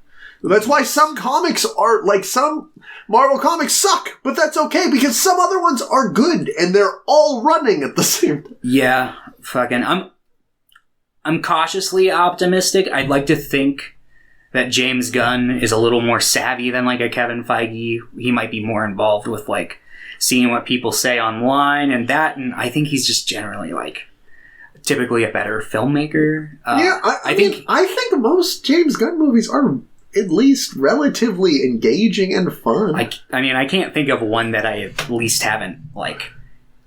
That's why some comics are, like, some Marvel comics suck, but that's okay, because some other ones are good, and they're all running at the same time. Yeah, fucking, I'm cautiously optimistic. I'd like to think that James Gunn is a little more savvy than, like, a Kevin Feige. He might be more involved with, like, seeing what people say online and that, and I think he's just generally, like, typically a better filmmaker. I think most James Gunn movies are at least relatively engaging and fun. I mean, I can't think of one that I at least haven't, like,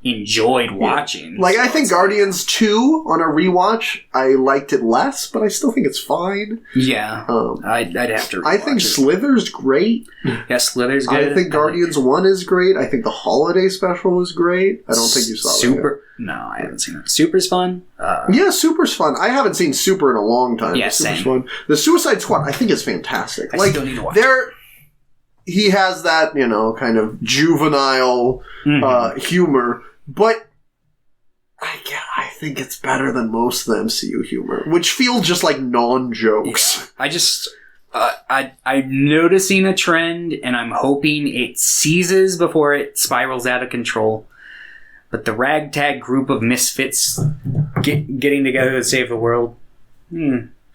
enjoyed watching. Like, I think Guardians 2, on a rewatch, I liked it less, but I still think it's fine. Yeah. I'd have to rewatch I think Slither's great. Yeah, Slither's good. I think Guardians 1 is great. I think the holiday special was great. I don't think you saw Super. No, I haven't seen it. Super's fun. Yeah, Super's fun. I haven't seen Super in a long time. Yeah, Super's same. fun. The Suicide Squad, I think, is fantastic. I still need to watch he has that, you know, kind of juvenile humor, but I think it's better than most of the MCU humor, which feels just like non-jokes. Yeah. I'm noticing a trend, and I'm hoping it seizes before it spirals out of control. But the ragtag group of misfits getting together to save the world,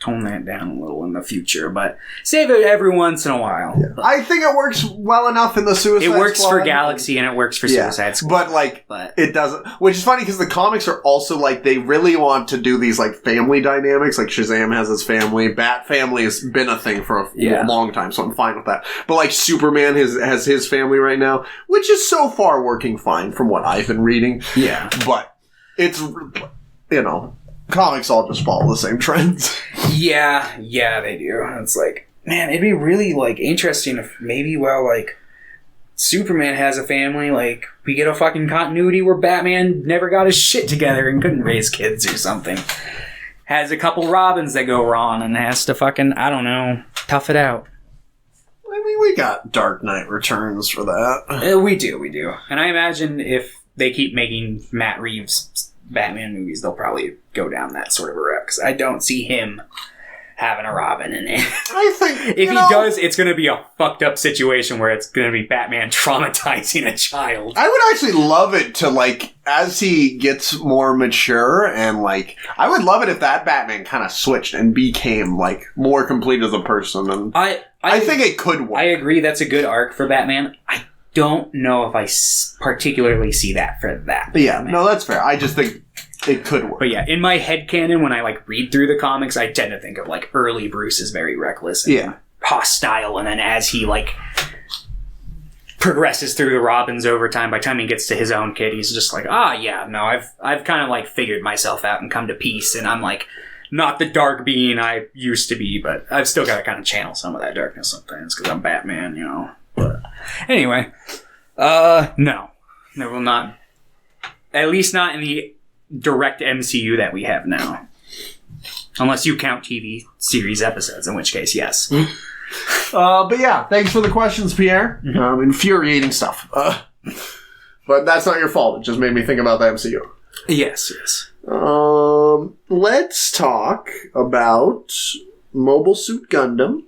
tone that down a little in the future, but save it every once in a while. Yeah. I think it works well enough in the Suicide Squad. It works for Galaxy and it works for Suicide Squad. But it doesn't. Which is funny because the comics are also like, they really want to do these like family dynamics. Like Shazam has his family. Bat family has been a thing for a long time, so I'm fine with that. But like Superman has his family right now, which is so far working fine from what I've been reading. Yeah. But it's, you know, comics all just follow the same trends. Yeah, they do. It's like, man, it'd be really, like, interesting if maybe while, like, Superman has a family, like, we get a fucking continuity where Batman never got his shit together and couldn't raise kids or something. Has a couple Robins that go wrong and has to fucking, I don't know, tough it out. I mean, we got Dark Knight Returns for that. We do. And I imagine if they keep making Matt Reeves Batman movies, they'll probably go down that sort of a route, because I don't see him having a Robin in it. I think if he does, it's going to be a fucked up situation where it's going to be Batman traumatizing a child. I would actually love it to, like, as he gets more mature, and like, I would love it if that Batman kind of switched and became like more complete as a person. And I think it could work. I agree, that's a good arc for Batman. I don't know if I particularly see that for that. Yeah, no, that's fair. I just think it could work. But yeah, in my headcanon, when I like read through the comics, I tend to think of like early Bruce is very reckless and hostile, and then as he like progresses through the Robins over time, by the time he gets to his own kid, he's just like, I've kind of like figured myself out and come to peace, and I'm like not the dark being I used to be, but I've still got to kind of channel some of that darkness sometimes because I'm Batman, you know. But anyway, no, there will not, at least not in the direct MCU that we have now, unless you count TV series episodes, in which case, yes. But yeah, thanks for the questions, Pierre. Infuriating stuff. But that's not your fault. It just made me think about the MCU. Yes, yes. Let's talk about Mobile Suit Gundam.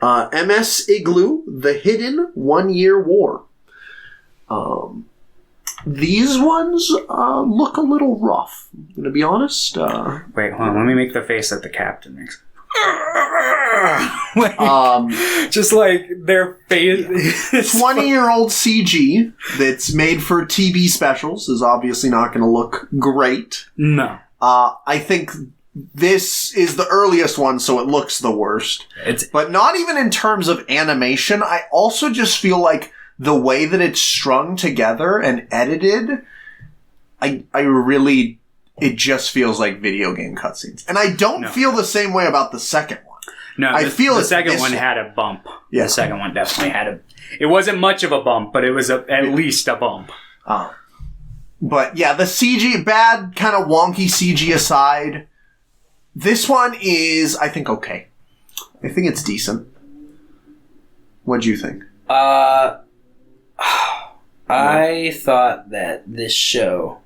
MS IGLOO, The Hidden 1 Year War. These ones look a little rough. I'm gonna be honest. Wait, hold on. Let me make the face that the captain makes. Just like their face. 20-year-old CG that's made for TV specials is obviously not going to look great. No. I think this is the earliest one, so it looks the worst. But not even in terms of animation. I also just feel like the way that it's strung together and edited, it just feels like video game cutscenes. And I don't feel the same way about the second one. No, I feel the second one had a bump. Yeah. The second one definitely had it wasn't much of a bump, but it was at least a bump. But yeah, the CG, bad, kind of wonky CG aside, this one is, I think, okay. I think it's decent. What'd you think? I thought that this show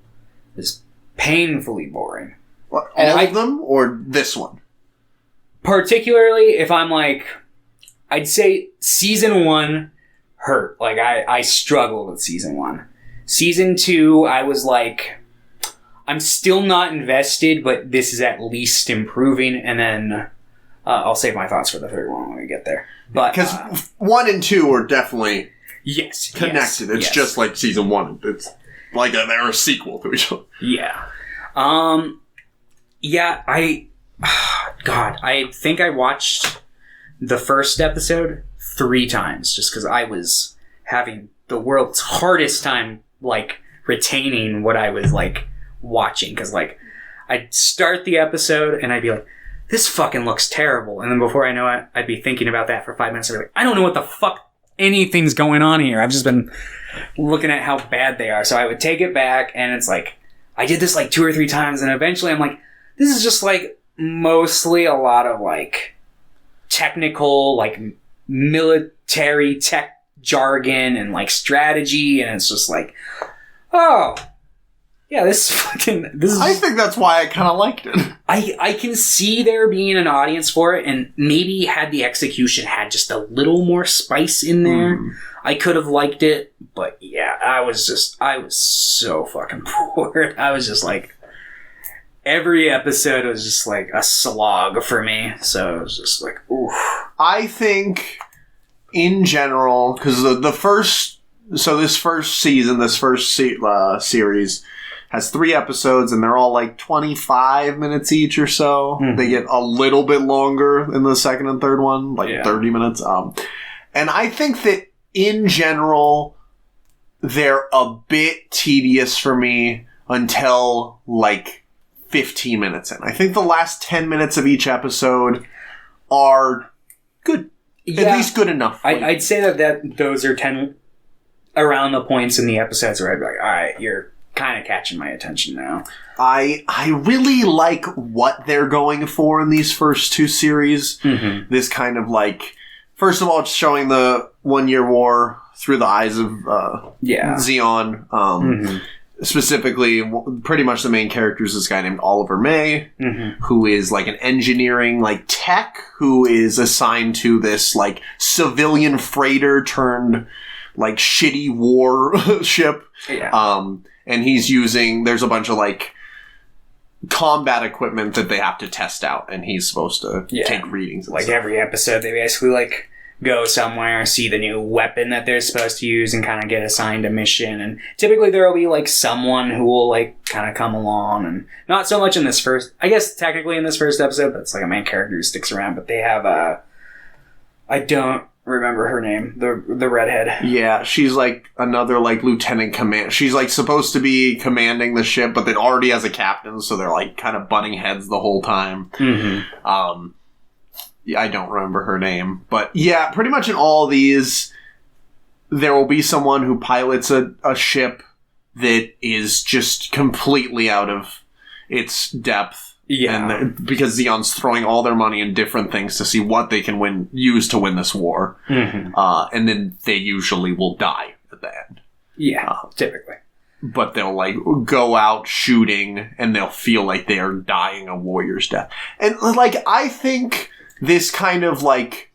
was painfully boring. What, all of them, or this one? Particularly if I'm like, I'd say season 1 hurt. Like, I struggled with season 1. Season 2, I was like, I'm still not invested, but this is at least improving. And then I'll save my thoughts for the third one when we get there. But because 1 and 2 are definitely connected. It's just like season 1. It's like they're a sequel to each other. Yeah. I think I watched the first episode 3 times just because I was having the world's hardest time, like, retaining what I was, like, watching. Because, like, I'd start the episode and I'd be like, this fucking looks terrible. And then before I know it, I'd be thinking about that for 5 minutes. I'd be like, I don't know what the fuck anything's going on here. I've just been looking at how bad they are. So I would take it back, and it's like, I did this like 2 or 3 times, and eventually I'm like, this is just like mostly a lot of like technical, like military tech jargon and like strategy, and it's just like, oh yeah, this is. I think that's why I kind of liked it. I can see there being an audience for it, and maybe had the execution had just a little more spice in there, I could have liked it. But yeah, I was so fucking bored. I was just like, every episode was just like a slog for me. So it was just like, oof. I think, in general, because this first season, this first series has 3 episodes, and they're all like 25 minutes each or so. Mm-hmm. They get a little bit longer in the second and third one, like 30 minutes. And I think that, in general, they're a bit tedious for me until like 15 minutes in. I think the last 10 minutes of each episode are good. Yeah, at least good enough. I'd say that those are 10 around the points in the episodes where I'd be like, all right, you're kind of catching my attention now. I really like what they're going for in these first 2 series. Mm-hmm. This kind of like, first of all, it's showing the 1 Year War through the eyes of Zeon. Mm-hmm. Specifically, pretty much the main character is this guy named Oliver May, who is like an engineering like tech who is assigned to this like civilian freighter turned like shitty war ship. Yeah. And he's using, there's a bunch of like combat equipment that they have to test out, and he's supposed to take readings. And like stuff. Every episode, they basically like go somewhere, see the new weapon that they're supposed to use, and kind of get assigned a mission. And typically there will be like someone who will like kind of come along, and not so much in this first, I guess technically in this first episode, but it's like a main character who sticks around. But they have I don't remember her name, the redhead. Yeah, she's like another like lieutenant command. She's like supposed to be commanding the ship, but it already has a captain, so they're like kind of butting heads the whole time. Mm-hmm. I don't remember her name, but yeah, pretty much in all these, there will be someone who pilots a ship that is just completely out of its depth. Yeah, and because Zeon's throwing all their money in different things to see what they can use to win this war, and then they usually will die at the end. Yeah, typically. but they'll like go out shooting and they'll feel like they are dying a warrior's death. And like, I think this kind of like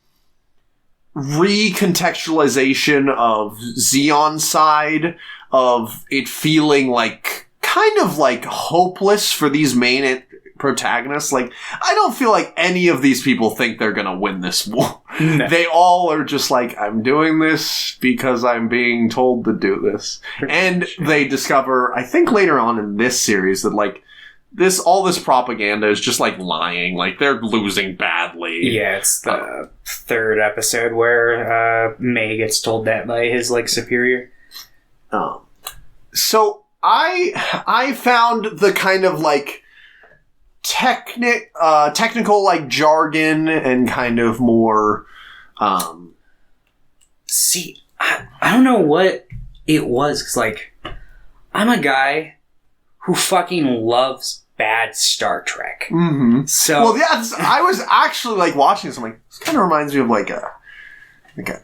recontextualization of Zeon's side of it feeling like kind of like hopeless for these main protagonists. Like, I don't feel like any of these people think they're gonna win this war. No. They all are just like, I'm doing this because I'm being told to do this. And they discover, I think later on in this series, that like all this propaganda is just like lying. Like, they're losing badly. Yeah, it's the third episode where May gets told that by his like superior. So I found the kind of like technical like jargon and kind of more See, I don't know what it was, because like, I'm a guy who fucking loves bad Star Trek. Mm-hmm. So, well, yeah, I was actually like watching this. I'm like, this kind of reminds me of like a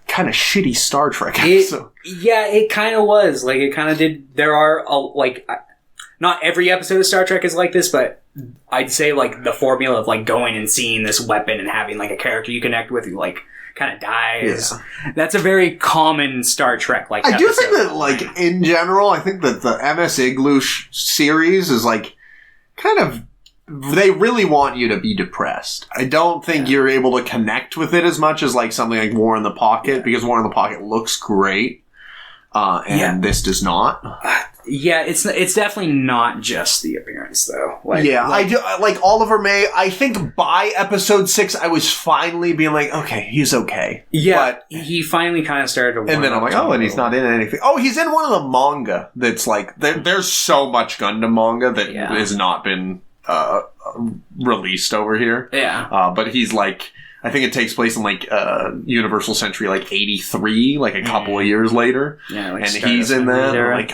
kind of shitty Star Trek episode. Yeah, it kind of was. Like, it kind of did. There are not every episode of Star Trek is like this, but I'd say like the formula of like going and seeing this weapon and having like a character you connect with who like kind of dies. Yeah. That's a very common Star Trek like. I do think that like in general, I think that the MS IGLOO series is like kind of, they really want you to be depressed. I don't think you're able to connect with it as much as like something like War in the Pocket, because War in the Pocket looks great. And this does not. Yeah, it's definitely not just the appearance, though. I do like Oliver May. I think by episode 6, I was finally being like, okay, he's okay. Yeah, but he finally kind of started to. And then I'm like, oh, and he's not in anything. Oh, he's in one of the manga that's like, there's so much Gundam manga that has not been released over here. Yeah, but he's like, I think it takes place in like Universal Century like 83, like a couple of years later. Yeah, like and he's in there. Like,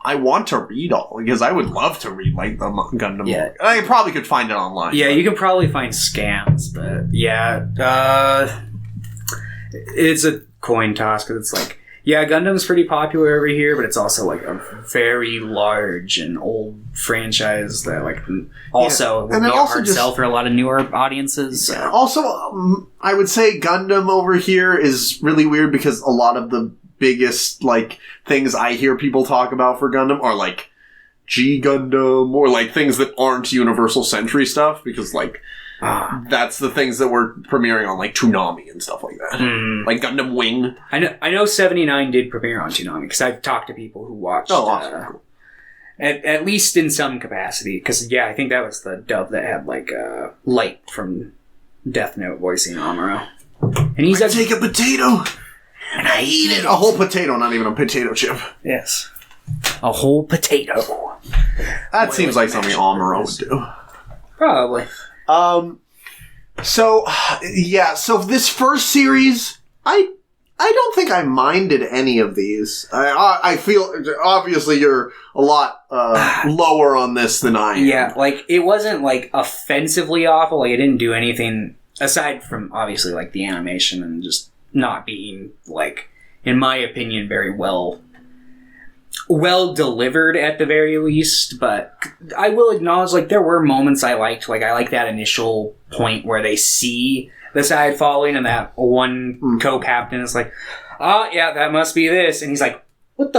I want to read all, because I would love to read like the Gundam. Yeah, I probably could find it online. Yeah, you can probably find scans, but yeah, it's a coin toss, because it's like, yeah, Gundam's pretty popular over here, but it's also like a very large and old franchise that like also will be a hard sell for a lot of newer audiences. So. Also, I would say Gundam over here is really weird, because a lot of the biggest like things I hear people talk about for Gundam are like G Gundam, or like things that aren't Universal Century stuff, because like that's the things that were premiering on like Toonami and stuff like that. Like Gundam Wing. I know 79 did premiere on Toonami, because I've talked to people who watched awesome. at least in some capacity, because I think that was the dub that had like Light from Death Note voicing Amuro. And he's I take a potato and I eat it. A whole potato, not even a potato chip. Yes. A whole potato. That seems like something Amuro would do. Probably. So this first series, I don't think I minded any of these. I feel, obviously you're a lot lower on this than I am. Yeah, like, it wasn't like offensively awful. Like, it didn't do anything aside from obviously like the animation and just not being like, in my opinion, very well delivered at the very least. But I will acknowledge, like, there were moments I liked. Like, I like that initial point where they see the side falling and that one co-captain is like, oh yeah, that must be this, and he's like, what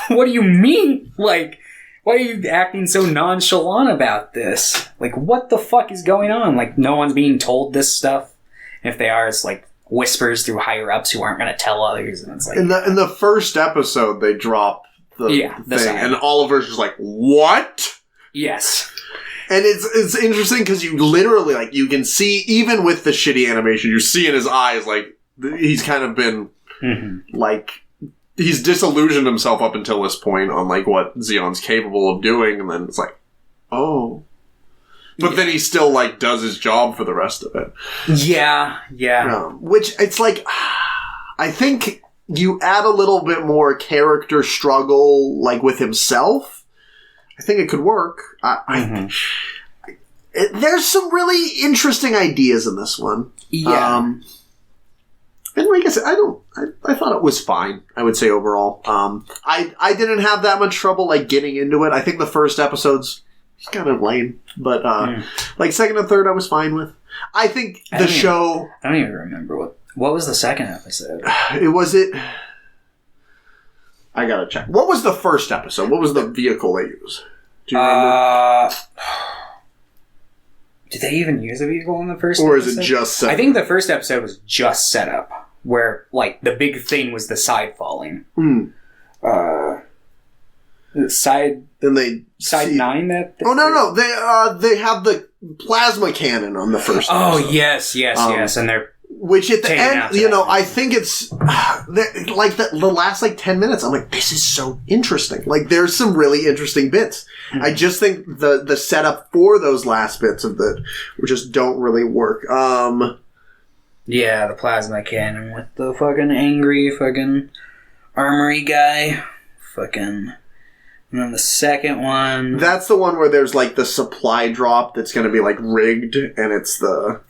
what do you mean? Like, why are you acting so nonchalant about this? Like, what the fuck is going on? Like, no one's being told this stuff. And if they are, it's like whispers through higher ups who aren't going to tell others. And it's like, in the first episode, they drop the thing, side. And Oliver's just like, what? Yes. And it's interesting because you literally, like, you can see, even with the shitty animation, you see in his eyes, like, he's kind of been, like, he's disillusioned himself up until this point on, like, what Zeon's capable of doing, and then it's like, oh. But then he still, like, does his job for the rest of it. Yeah. Which, it's like, I think you add a little bit more character struggle, like, with himself. I think it could work. There's some really interesting ideas in this one. Yeah. And like I said, I thought it was fine, I would say overall. I didn't have that much trouble, like, getting into it. I think the first episode's kind of lame. But, like, second and third I was fine with. I think the show... I don't even remember what was the second episode. I gotta check. What was the first episode? What was the vehicle they used? Do you remember? Did they even use a vehicle in the first Or episode? is it just set up? I think the first episode was just set up, where, like, the big thing was the side falling. Side 9 that... no. They have the plasma cannon on the first episode. Yes. And they're... Which at the taking end, out you know, that. I think it's... like, the last, like, 10 minutes, I'm like, this is so interesting. Like, there's some really interesting bits. Mm-hmm. I just think the setup for those last bits of the... just don't really work. Yeah, the plasma cannon with the fucking angry fucking armory guy. Fucking... And then the second one... That's the one where there's, like, the supply drop that's going to be, like, rigged, and it's the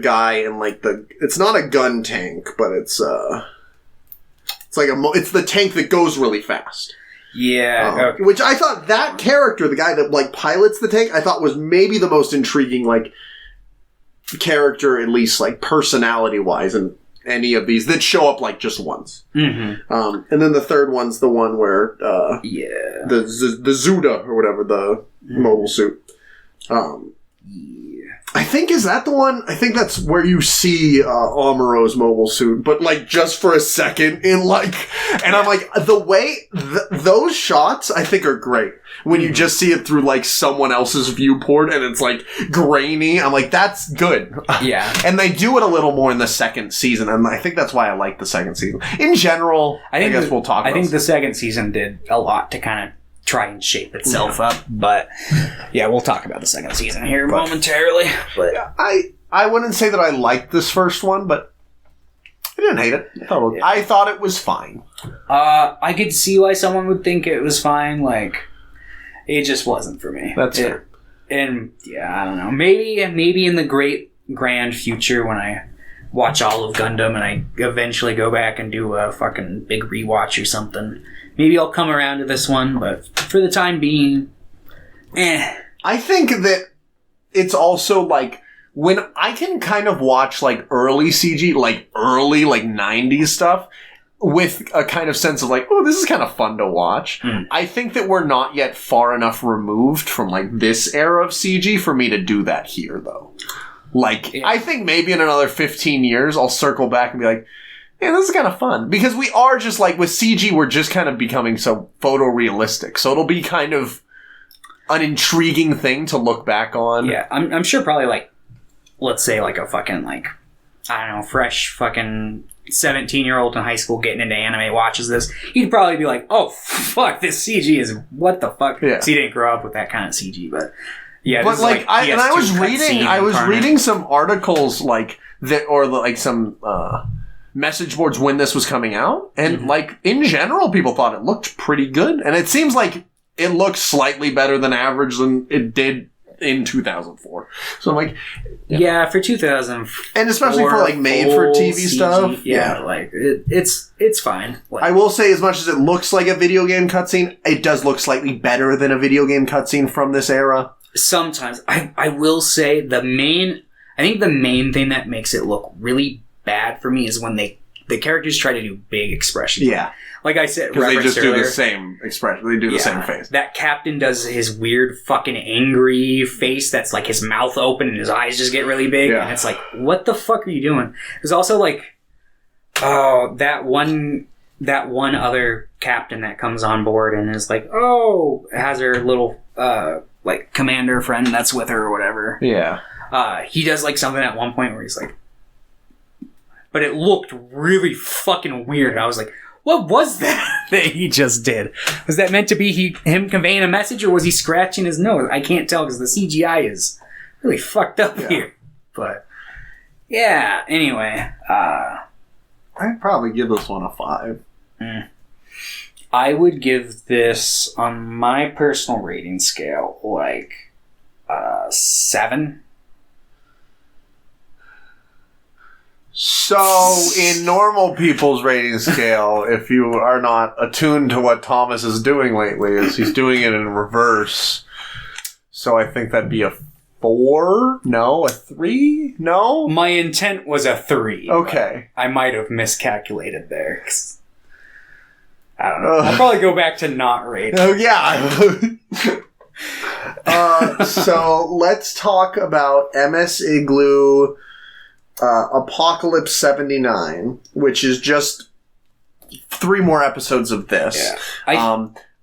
guy in, like, it's not a gun tank, but it's like it's the tank that goes really fast. Yeah. Okay. Which I thought that character, the guy that, like, pilots the tank, I thought was maybe the most intriguing, like, character, at least, like, personality-wise, in any of these that show up, like, just once. Mm-hmm. And then the third one's the one where, the Zuda, or whatever, the mobile suit. I think, is that the one? I think that's where you see Amuro's mobile suit, but, like, just for a second in, like... And I'm like, the way... those shots, I think, are great. When you just see it through, like, someone else's viewport and it's, like, grainy. I'm like, that's good. Yeah. And they do it a little more in the second season, and I think that's why I like the second season. In general, I guess we'll talk about it. I think the second season did a lot to kind of try and shape itself up, but yeah, we'll talk about the second season here momentarily. But I wouldn't say that I liked this first one, but I didn't hate it. I thought it was fine. I could see why someone would think it was fine. Like, it just wasn't for me. That's fair. And yeah, I don't know. Maybe in the great grand future when I watch all of Gundam and I eventually go back and do a fucking big rewatch or something, maybe I'll come around to this one, but for the time being, I think that it's also, like, when I can kind of watch, like, early CG, like, early, like, 90s stuff, with a kind of sense of, like, oh, this is kind of fun to watch. I think that we're not yet far enough removed from, like, this era of CG for me to do that here, though. Like, I think maybe in another 15 years, I'll circle back and be like, yeah, this is kind of fun. Because we are just, like, with CG, we're just kind of becoming so photorealistic. So it'll be kind of an intriguing thing to look back on. Yeah, I'm sure probably, like, let's say, like, a fucking, like, I don't know, fresh fucking 17-year-old in high school getting into anime watches this. He'd probably be like, oh, fuck, this CG is, what the fuck? Yeah. So he didn't grow up with that kind of CG, but yeah. But, like, I was reading some articles, like, that, or, like, some, message boards when this was coming out, and like, in general, people thought it looked pretty good, and it seems like it looks slightly better than average than it did in 2004. So I'm like, yeah, for 2004, and especially for, like, made for TV CG, stuff, like it's fine. Like, I will say, as much as it looks like a video game cutscene, it does look slightly better than a video game cutscene from this era. Sometimes I will say I think the main thing that makes it look really bad for me is when the characters try to do big expressions. Yeah. Like I said, because they just earlier, do the same expression. They do the same face. That captain does his weird fucking angry face that's like his mouth open and his eyes just get really big. Yeah. And it's like, what the fuck are you doing? There's also, like, that one other captain that comes on board and is like, has her little, like, commander friend that's with her or whatever. Yeah. He does, like, something at one point where he's like, but it looked really fucking weird. I was like, what was that he just did? Was that meant to be him conveying a message, or was he scratching his nose? I can't tell because the CGI is really fucked up here. But, yeah, anyway. I'd probably give this one a 5. I would give this, on my personal rating scale, like, 7. So, in normal people's rating scale, if you are not attuned to what Thomas is doing lately, is he's doing it in reverse. So I think that'd be a 4? No, a 3? No? My intent was a 3. Okay. I might have miscalculated there. I don't know. I'll probably go back to not rate. Oh, yeah. So let's talk about MS IGLOO Apocalypse 79, which is just 3 more episodes of this. Yeah.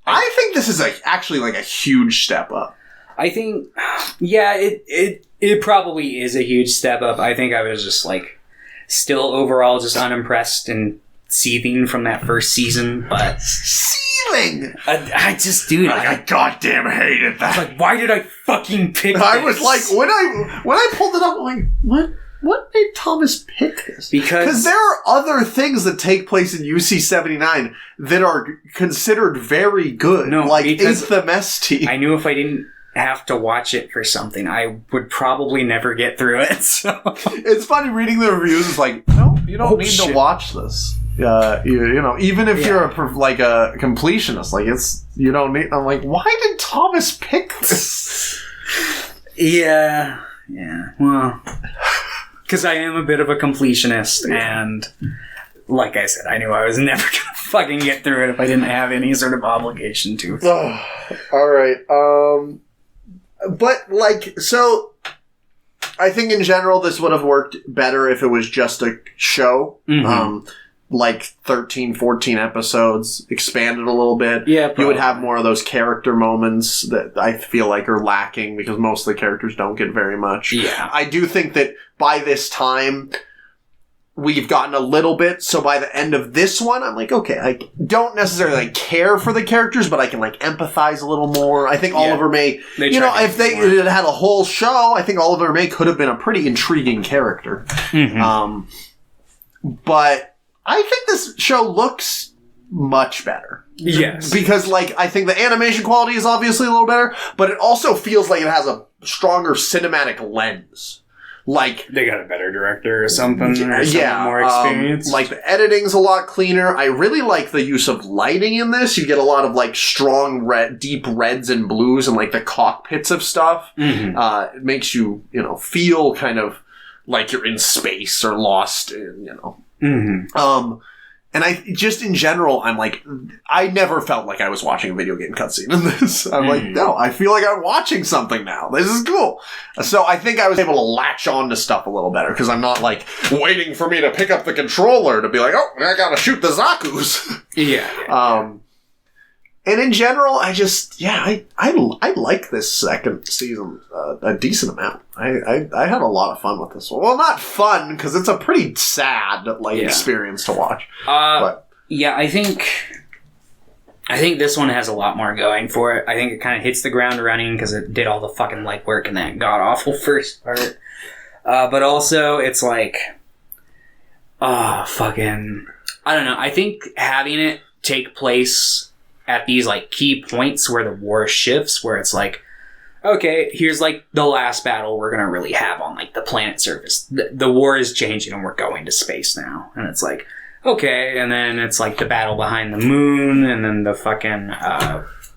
I think this is actually like a huge step up. I think, yeah, it probably is a huge step up. I think I was just like still overall just unimpressed and seething from that first season, but seething. I just, dude, I goddamn hated that. Like, why did I fucking pick this? I was like, when I pulled it up, I'm like, what made Thomas pick this? Because there are other things that take place in UC-79 that are considered very good. No, like Eighth MST. I knew if I didn't have to watch it for something, I would probably never get through it. So it's funny reading the reviews. It's like, no, you don't need to watch this. You know, even if you're a completionist, like you don't need. I'm like, why did Thomas pick this? Yeah. Well, because I am a bit of a completionist, and like I said, I knew I was never gonna fucking get through it if I didn't have any sort of obligation to. All right. But, like, so, I think in general this would have worked better if it was just a show. Mm-hmm. Like 13, 14 episodes, expanded a little bit. Yeah, probably. You would have more of those character moments that I feel like are lacking because most of the characters don't get very much. Yeah. I do think that by this time, we've gotten a little bit, so by the end of this one, I'm like, okay, I don't necessarily care for the characters, but I can empathize a little more. I think Oliver May, if they had a whole show, I think Oliver May could have been a pretty intriguing character. Mm-hmm. But I think this show looks much better. Yes. Because, I think the animation quality is obviously a little better, but it also feels like it has a stronger cinematic lens. They got a better director or something, or someone more experienced. The editing's a lot cleaner. I really like the use of lighting in this. You get a lot of strong deep reds and blues and the cockpits of stuff. Mm-hmm. It makes you, feel kind of like you're in space or lost in, Mm-hmm. And in general, I'm I never felt like I was watching a video game cutscene in this. I'm no, I feel like I'm watching something now. This is cool. So I think I was able to latch on to stuff a little better because I'm not waiting for me to pick up the controller to be like, oh, I gotta shoot the Zaku's. Yeah. And in general, I like this second season a decent amount. I had a lot of fun with this one. Well, not fun, because it's a pretty sad experience to watch. But yeah, I think this one has a lot more going for it. I think it kind of hits the ground running because it did all the fucking legwork in that god-awful first part. But also, it's fucking... I don't know. I think having it take place at these key points where the war shifts, where it's okay, here's the last battle we're gonna really have on the planet surface. The war is changing and we're going to space now, and it's okay, and then it's the battle behind the moon, and then the fucking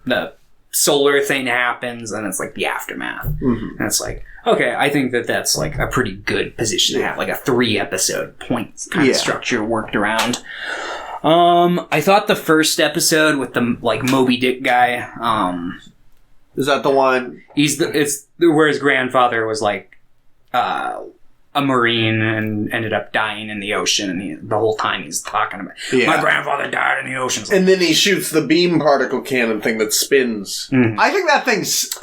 the solar thing happens, and it's the aftermath, and it's okay, I think that's a pretty good position to have a 3 episode point kind of structure worked around. I thought the first episode with the Moby Dick guy, is that the one? It's where his grandfather was a Marine and ended up dying in the ocean, and the whole time he's talking about my grandfather died in the ocean. And then he shoots the beam particle cannon thing that spins. Mm-hmm. I think that thing's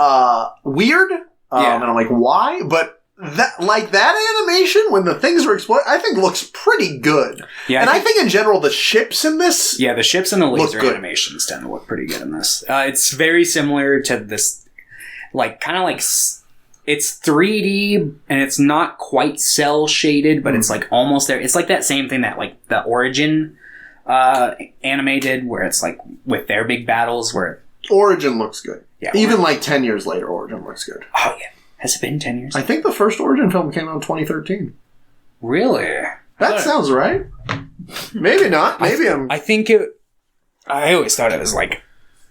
weird. And I'm why? But that animation when the things are exploding, I think looks pretty good. Yeah, and I think in general the ships in this, the ships and the laser animations tend to look pretty good in this. It's very similar to this, it's 3D and it's not quite cell shaded, but it's almost there. It's that same thing that the Origin anime did, where it's with their big battles where Origin looks good. Yeah, even 10 years later, Origin looks good. Oh yeah. Has it been 10 years? I think the first Origin film came out in 2013. Really? That sounds right. Maybe not. Maybe I think it. I always thought it was like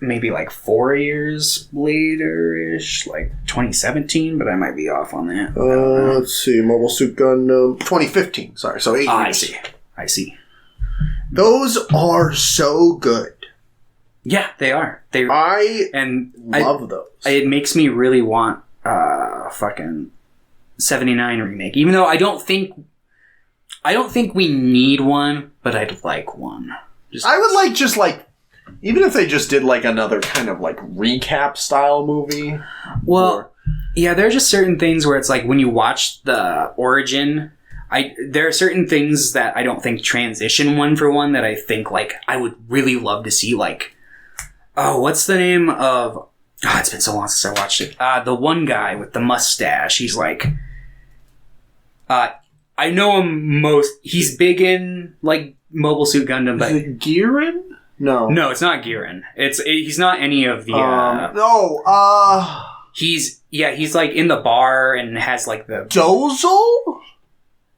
maybe like 4 years later-ish, like 2017, but I might be off on that. Let's see. Mobile Suit Gundam. 2015. Sorry. So 8 years. I see. Those are so good. Yeah, they are. I love those. It makes me really want fucking 79 remake. Even though I don't think we need one, but I'd like one. I would like just like, even if they just did like another kind of like recap style movie. Well, yeah, there are just certain things where it's like when you watch the origin, there are certain things that I don't think transition one for one that I think like I would really love to see. Like, oh, what's the name of? Oh, it's been so long since I watched it. The one guy with the mustache. He's like, I know him most. He's big in like Mobile Suit Gundam, but is it Giran? No, it's not Giran. He's not any of the. He's like in the bar and has like the Dozel.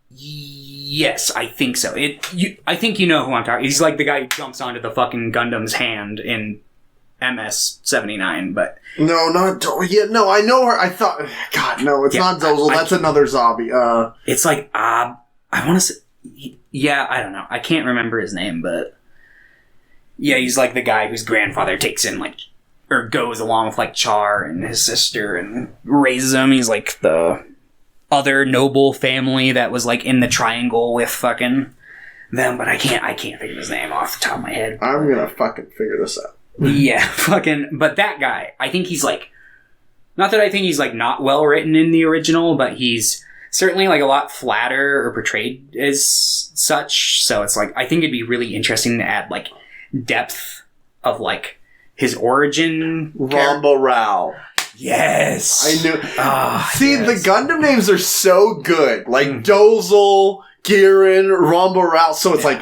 Yes, I think so. I think you know who I'm talking. He's like the guy who jumps onto the fucking Gundam's hand in MS-79, but no, not yeah. No, I know her. I thought, God, no, it's not Dozel. That's another zombie. It's like I want to say, yeah, I don't know. I can't remember his name, but yeah, he's like the guy whose grandfather takes in like or goes along with like Char and his sister and raises him. He's like the other noble family that was like in the triangle with fucking them, but I can't think of his name off the top of my head. I'm gonna fucking figure this out. Yeah, fucking, but that guy, I think he's like, not that I think he's like not well written in the original, but he's certainly like a lot flatter or portrayed as such. So it's like, I think it'd be really interesting to add like depth of like his origin. Ramba Rao. Yes. I knew. See, yes. The Gundam names are so good. Like Dozel, Giran, Ramba Rao. So it's like,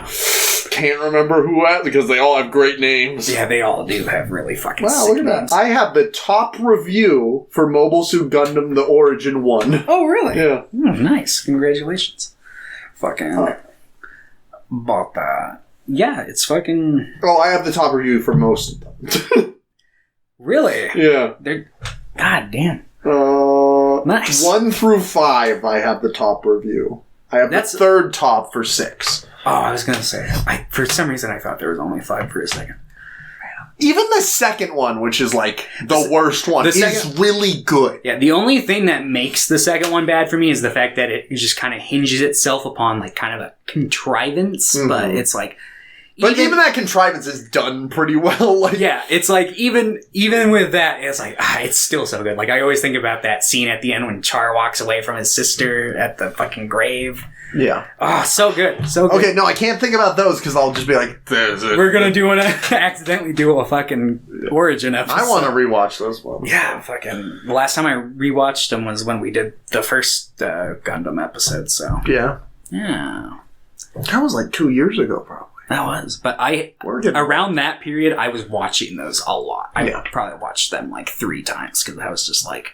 can't remember who because they all have great names. Yeah, they all do have really fucking sick look at names. That. I have the top review for Mobile Suit Gundam, the Origin one. Oh, really? Yeah. Nice. Congratulations. Fucking bought that. Yeah, it's fucking... Oh, I have the top review for most of them. Really? Yeah. They're... God damn. Nice. 1 through 5, I have the top review. I have the third top for 6. Oh, I was going to say, for some reason I thought there was only 5 for a second. Even the second one, which is like the worst one, is really good. Yeah, the only thing that makes the second one bad for me is the fact that it just kind of hinges itself upon like kind of a contrivance, but it's like... But even that contrivance is done pretty well. Like, yeah, it's like, even with that, it's like, it's still so good. Like, I always think about that scene at the end when Char walks away from his sister at the fucking grave. Yeah. Oh, so good. So good. Okay, no, I can't think about those because I'll just be like, we're going to accidentally do a fucking origin episode. I want to rewatch those ones. Yeah, fucking. The last time I rewatched them was when we did the first Gundam episode, so. Yeah. Yeah. That was like 2 years ago, probably. That was. But around that period, I was watching those a lot. I probably watched them like 3 times because I was just like,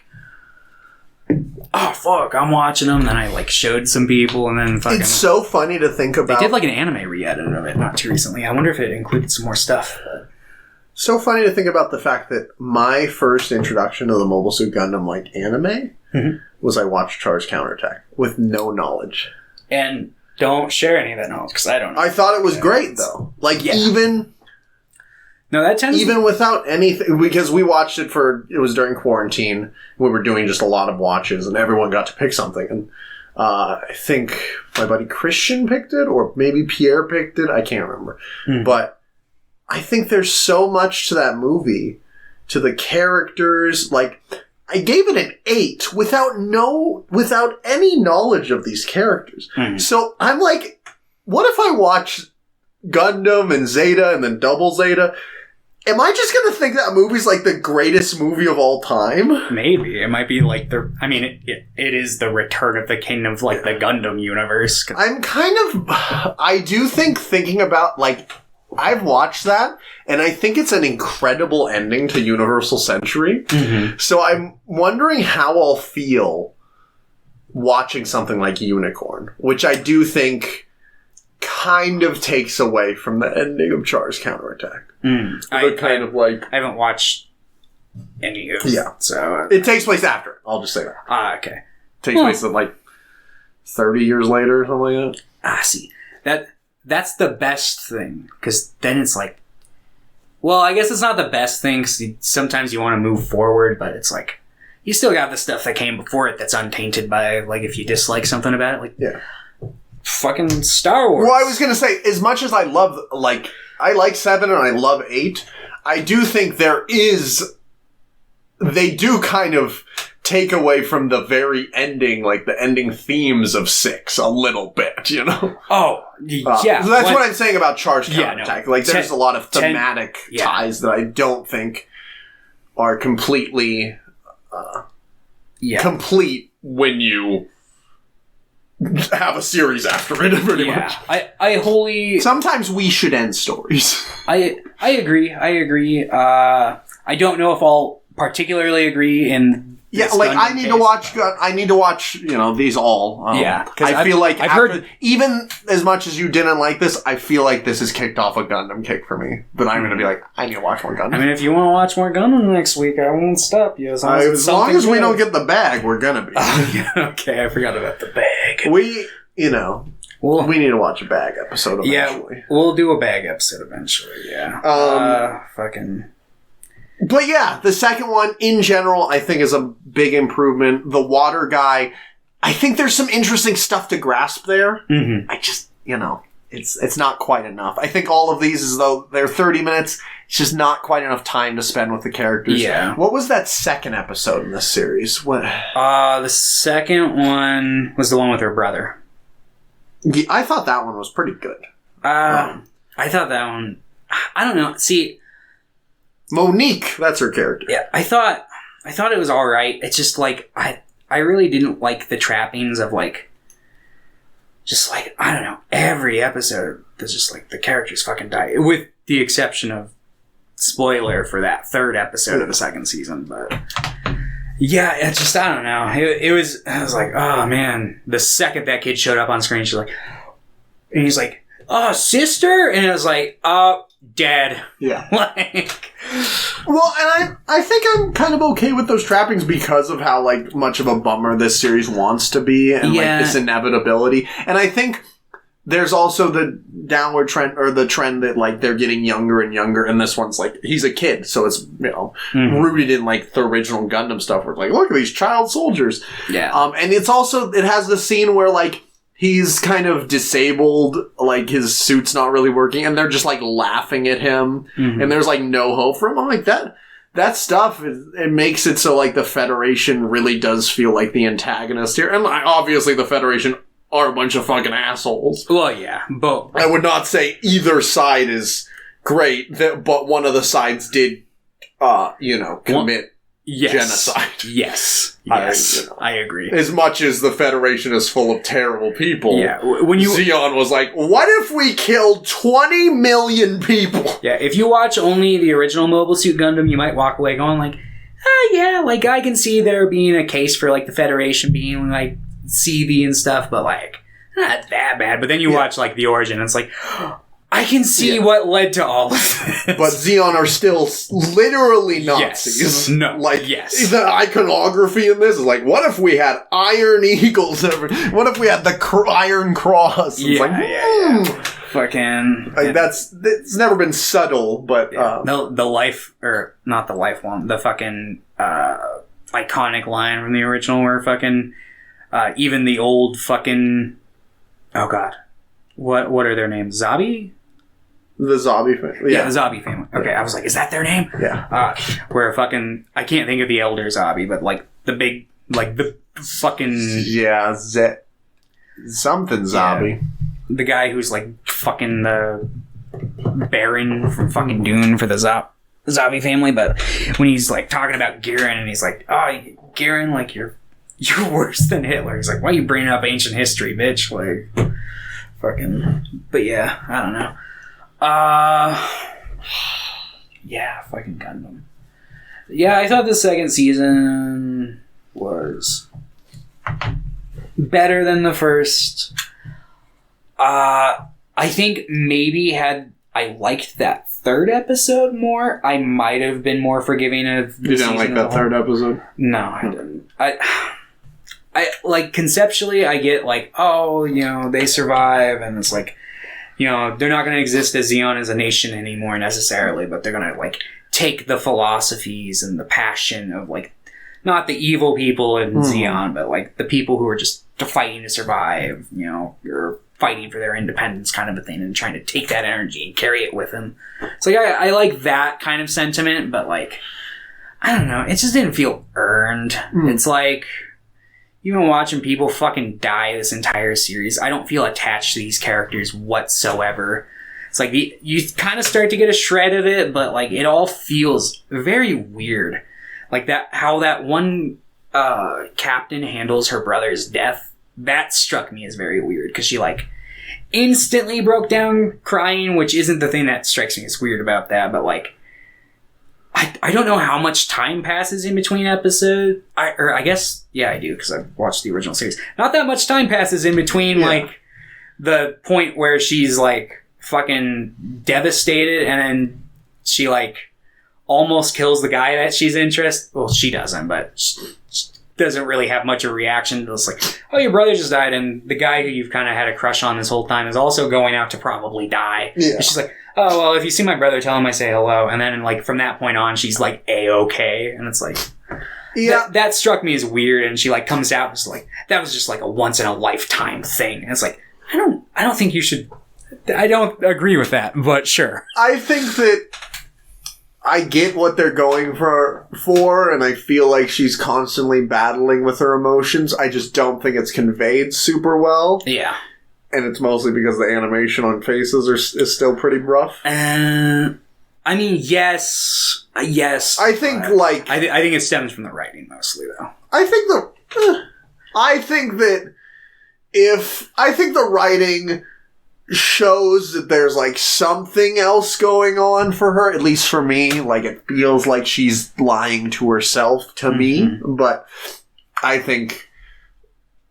oh, fuck, I'm watching them. Then I like showed some people and then fucking... It's so funny to think about... They did like an anime re-edit of it not too recently. I wonder if it included some more stuff. So funny to think about the fact that my first introduction to the Mobile Suit Gundam like anime was I watched Char's Counterattack with no knowledge. And... don't share any of that knowledge because I don't know. I thought it was great though. Like even without anything, because we watched it it was during quarantine. We were doing just a lot of watches, and everyone got to pick something. And I think my buddy Christian picked it, or maybe Pierre picked it. I can't remember. But I think there's so much to that movie, to the characters, like. I gave it an 8 without any knowledge of these characters. So I'm like, what if I watch Gundam and Zeta and then Double Zeta? Am I just going to think that movie's like the greatest movie of all time? Maybe. It might be like it is the return of the king of like the Gundam universe. I do think thinking about like, I've watched that, and I think it's an incredible ending to Universal Century. So I'm wondering how I'll feel watching something like Unicorn, which I do think kind of takes away from the ending of Char's counterattack. I haven't watched any of it. Yeah. So it takes place after. I'll just say that. Okay. Takes place at like 30 years later or something like that. See. That's the best thing. Because then it's like, well, I guess it's not the best thing because sometimes you want to move forward, but it's like, you still got the stuff that came before it that's untainted by, like, if you dislike something about it. Like, yeah. Fucking Star Wars. Well, I was going to say, as much as I love, like, I like 7 and I love 8, I do think they do kind of take away from the very ending, like the ending themes of 6 a little bit, you know? Oh, yeah. So that's what I'm saying about Char's counterattack. Like, there's a lot of thematic 10 ties that I don't think are completely complete when you have a series after it, pretty much. I wholly... Sometimes we should end stories. I agree. I don't know if I'll particularly agree in... Yeah, like, I need to watch, you know, these all. Because I feel like even as much as you didn't like this, I feel like this has kicked off a Gundam kick for me. But I'm going to be like, I need to watch more Gundam. I mean, if you want to watch more Gundam next week, I won't stop you. As long as we don't get the bag, we're going to be. Okay, I forgot about the bag. We need to watch a bag episode eventually. Yeah, we'll do a bag episode eventually, yeah. But yeah, the second one, in general, I think is a big improvement. The water guy, I think there's some interesting stuff to grasp there. Mm-hmm. I just, it's not quite enough. I think all of these, as though they're 30 minutes, it's just not quite enough time to spend with the characters. Yeah. What was that second episode in this series? What? The second one was the one with her brother. Yeah, I thought that one was pretty good. I thought that one, I don't know. See... Monique, that's her character. Yeah, I thought it was all right. It's just like I really didn't like the trappings of like, just like, I don't know, every episode there's just like the characters fucking die, with the exception of spoiler for that third episode of the second season. But yeah, it's just, I don't know. I was like, oh man, the second that kid showed up on screen, she's like, and he's like, oh, sister, and I was like, dead. Yeah. Like, well, and I think I'm kind of okay with those trappings because of how, like, much of a bummer this series wants to be, and like this inevitability. And I think there's also the downward trend, or the trend that, like, they're getting younger and younger, and this one's like, he's a kid, so it's, rooted in, like, the original Gundam stuff where, like, look at these child soldiers. Yeah. And it's also, it has the scene where, like, he's kind of disabled, like, his suit's not really working, and they're just, like, laughing at him, and there's, like, no hope for him. I'm like, that stuff, it makes it so, like, the Federation really does feel like the antagonist here. And, obviously, the Federation are a bunch of fucking assholes. Well, yeah, but... I would not say either side is great, but one of the sides did, commit... genocide. Yes. I agree. As much as the Federation is full of terrible people, when Zeon was like, what if we killed 20 million people? Yeah, if you watch only the original Mobile Suit Gundam, you might walk away going like, like, I can see there being a case for, like, the Federation being, like, seedy and stuff, but, like, not that bad. But then you watch, like, the origin, and it's like... I can see what led to all of this. But Zeon are still literally Nazis. Yes. No. Like, the iconography in this is like, what if we had iron eagles? What if we had the Iron Cross? It's fucking... Like, it's never been subtle, but... the life... Or, not the life one. The fucking iconic line from the original where fucking... even the old fucking... Oh, God. What are their names? Zabi? The Zabi family. Yeah, the Zabi family. Okay, I was like, is that their name? Yeah. Where fucking... I can't think of the elder Zabi, but, like, the big... Like, the fucking... Yeah, something Zabi. Yeah. The guy who's, like, fucking the Baron from fucking Dune for the Zabi family, but when he's, like, talking about Garen, and he's like, oh, Garen, like, you're worse than Hitler. He's like, why are you bringing up ancient history, bitch? Like... Fucking... But yeah, I don't know. Yeah, fucking Gundam. Yeah, I thought the second season was better than the first. I I think maybe had I liked that third episode more, I might have been more forgiving of the You didn't like that third episode? No, I didn't. I like, conceptually, I get, like, oh, you know, they survive, and it's like, you know, they're not going to exist as Zeon as a nation anymore necessarily, but they're going to, like, take the philosophies and the passion of, like, not the evil people in Zeon, but, like, the people who are just fighting to survive, you know, or fighting for their independence kind of a thing, and trying to take that energy and carry it with them. So, like, I like that kind of sentiment, but, like, I don't know, it just didn't feel earned. It's like, you've been watching people fucking die this entire series. I don't feel attached to these characters whatsoever. It's like, you kind of start to get a shred of it, but, like, it all feels very weird. Like, how that one captain handles her brother's death, that struck me as very weird, because she, like, instantly broke down crying, which isn't the thing that strikes me as weird about that, but, like, I don't know how much time passes in between episodes. I guess, yeah, I do, because I've watched the original series. Not that much time passes in between, like, the point where she's, like, fucking devastated, and then she, like, almost kills the guy that she's interested. Well, she doesn't, but she doesn't really have much of a reaction. It's like, oh, your brother just died, and the guy who you've kind of had a crush on this whole time is also going out to probably die. Yeah. And she's like, oh, well, if you see my brother, tell him I say hello. And then, like, from that point on, she's, like, A-okay. And it's like, yeah, that struck me as weird. And she, like, comes out and is like, that was just, like, a once-in-a-lifetime thing. And it's like, I don't think you should... I don't agree with that, but sure. I think that I get what they're going for, and I feel like she's constantly battling with her emotions. I just don't think it's conveyed super well. Yeah. And it's mostly because the animation on faces is still pretty rough. I mean, yes. I think, like... I think it stems from the writing, mostly, though. I think the writing shows that there's, like, something else going on for her, at least for me. Like, it feels like she's lying to herself to me. But I think...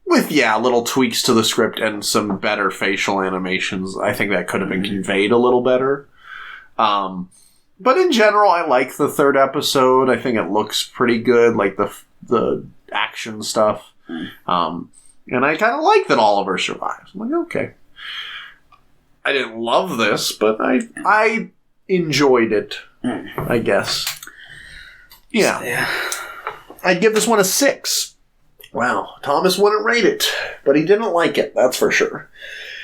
with, little tweaks to the script and some better facial animations, I think that could have been conveyed a little better. But in general, I like the third episode. I think it looks pretty good, like the action stuff. And I kind of like that Oliver survives. I'm like, okay. I didn't love this, but I enjoyed it, I guess. Yeah. I'd give this one a 6. Wow, Thomas wouldn't rate it, but he didn't like it, that's for sure.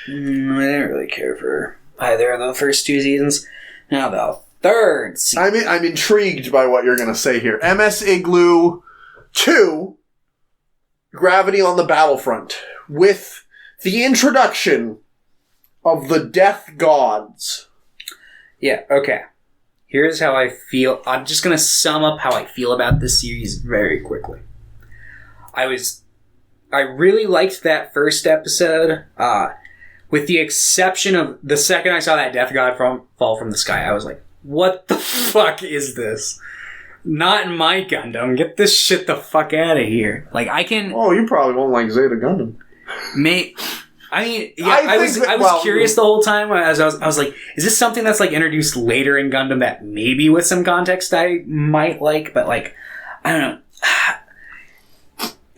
I didn't really care for either of the first 2 seasons. Now the third season. I'm intrigued by what you're going to say here. MS IGLOO 2, Gravity on the Battlefront, with the introduction of the Death Gods. Yeah, okay. Here's how I feel. I'm just going to sum up how I feel about this series very quickly. I really liked that first episode, with the exception of the second I saw that Death God fall from the sky, I was like, what the fuck is this? Not in my Gundam. Get this shit the fuck out of here. Like, I can... Oh, you probably won't like Zeta Gundam. I was curious the whole time. I was like, is this something that's, like, introduced later in Gundam that maybe with some context I might like? But, like, I don't know.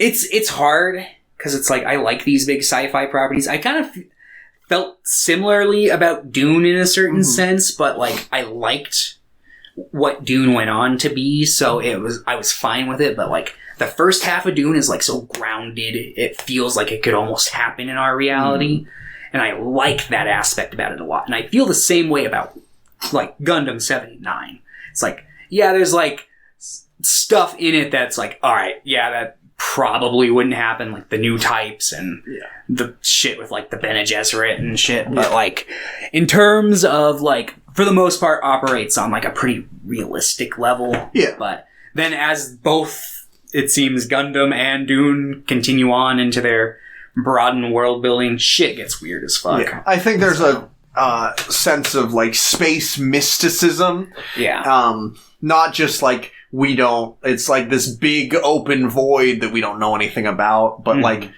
It's hard, because it's like, I like these big sci-fi properties. I kind of felt similarly about Dune in a certain sense, but, like, I liked what Dune went on to be, so I was fine with it, but, like, the first half of Dune is, like, so grounded, it feels like it could almost happen in our reality, and I like that aspect about it a lot. And I feel the same way about, like, Gundam 79. It's like, yeah, there's, like, stuff in it that's like, alright, yeah, that probably wouldn't happen, like the new types and the shit with, like, the Bene Gesserit and shit, but, like, in terms of, like, for the most part, operates on, like, a pretty realistic level. Yeah. But then as both, it seems, Gundam and Dune continue on into their broadened world building, shit gets weird as fuck. Yeah. I think there's a sense of, like, space mysticism. Yeah. Not just, like, it's like this big open void that we don't know anything about, but like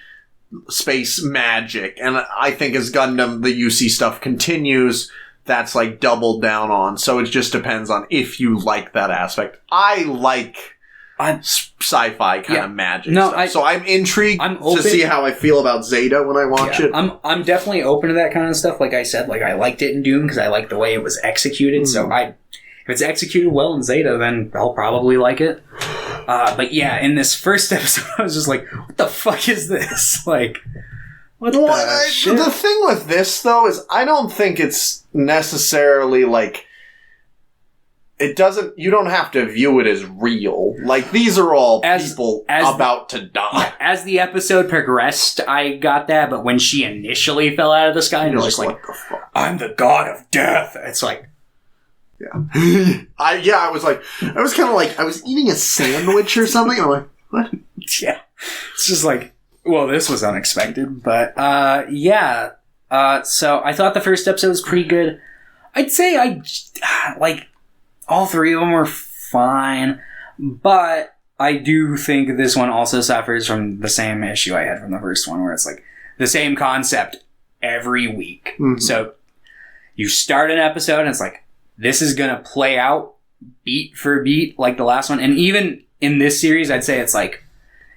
space magic. And I think as Gundam, the UC stuff continues, that's like doubled down on. So it just depends on if you like that aspect. I like sci-fi kind of magic stuff. So I'm intrigued to see how I feel about Zeta when I watch it. I'm definitely open to that kind of stuff. Like I said, like I liked it in Doom because I liked the way it was executed. So if it's executed well in Zeta, then I'll probably like it. But yeah, in this first episode, I was just like, what the fuck is this? Like, what the shit? The thing with this, though, is I don't think it's necessarily like... you don't have to view it as real. Like, these are all people about to die. As the episode progressed, I got that, but when she initially fell out of the sky, and was like, the fuck? I'm the god of death. It's like... Yeah. I was kind of like, I was eating a sandwich or something, and I'm like, what? Yeah. It's just like, well, this was unexpected, but, yeah. So I thought the first episode was pretty good. I'd say all three of them were fine, but I do think this one also suffers from the same issue I had from the first one, where it's like the same concept every week. Mm-hmm. So you start an episode and it's like, this is gonna play out beat for beat like the last one. And even in this series, I'd say it's like,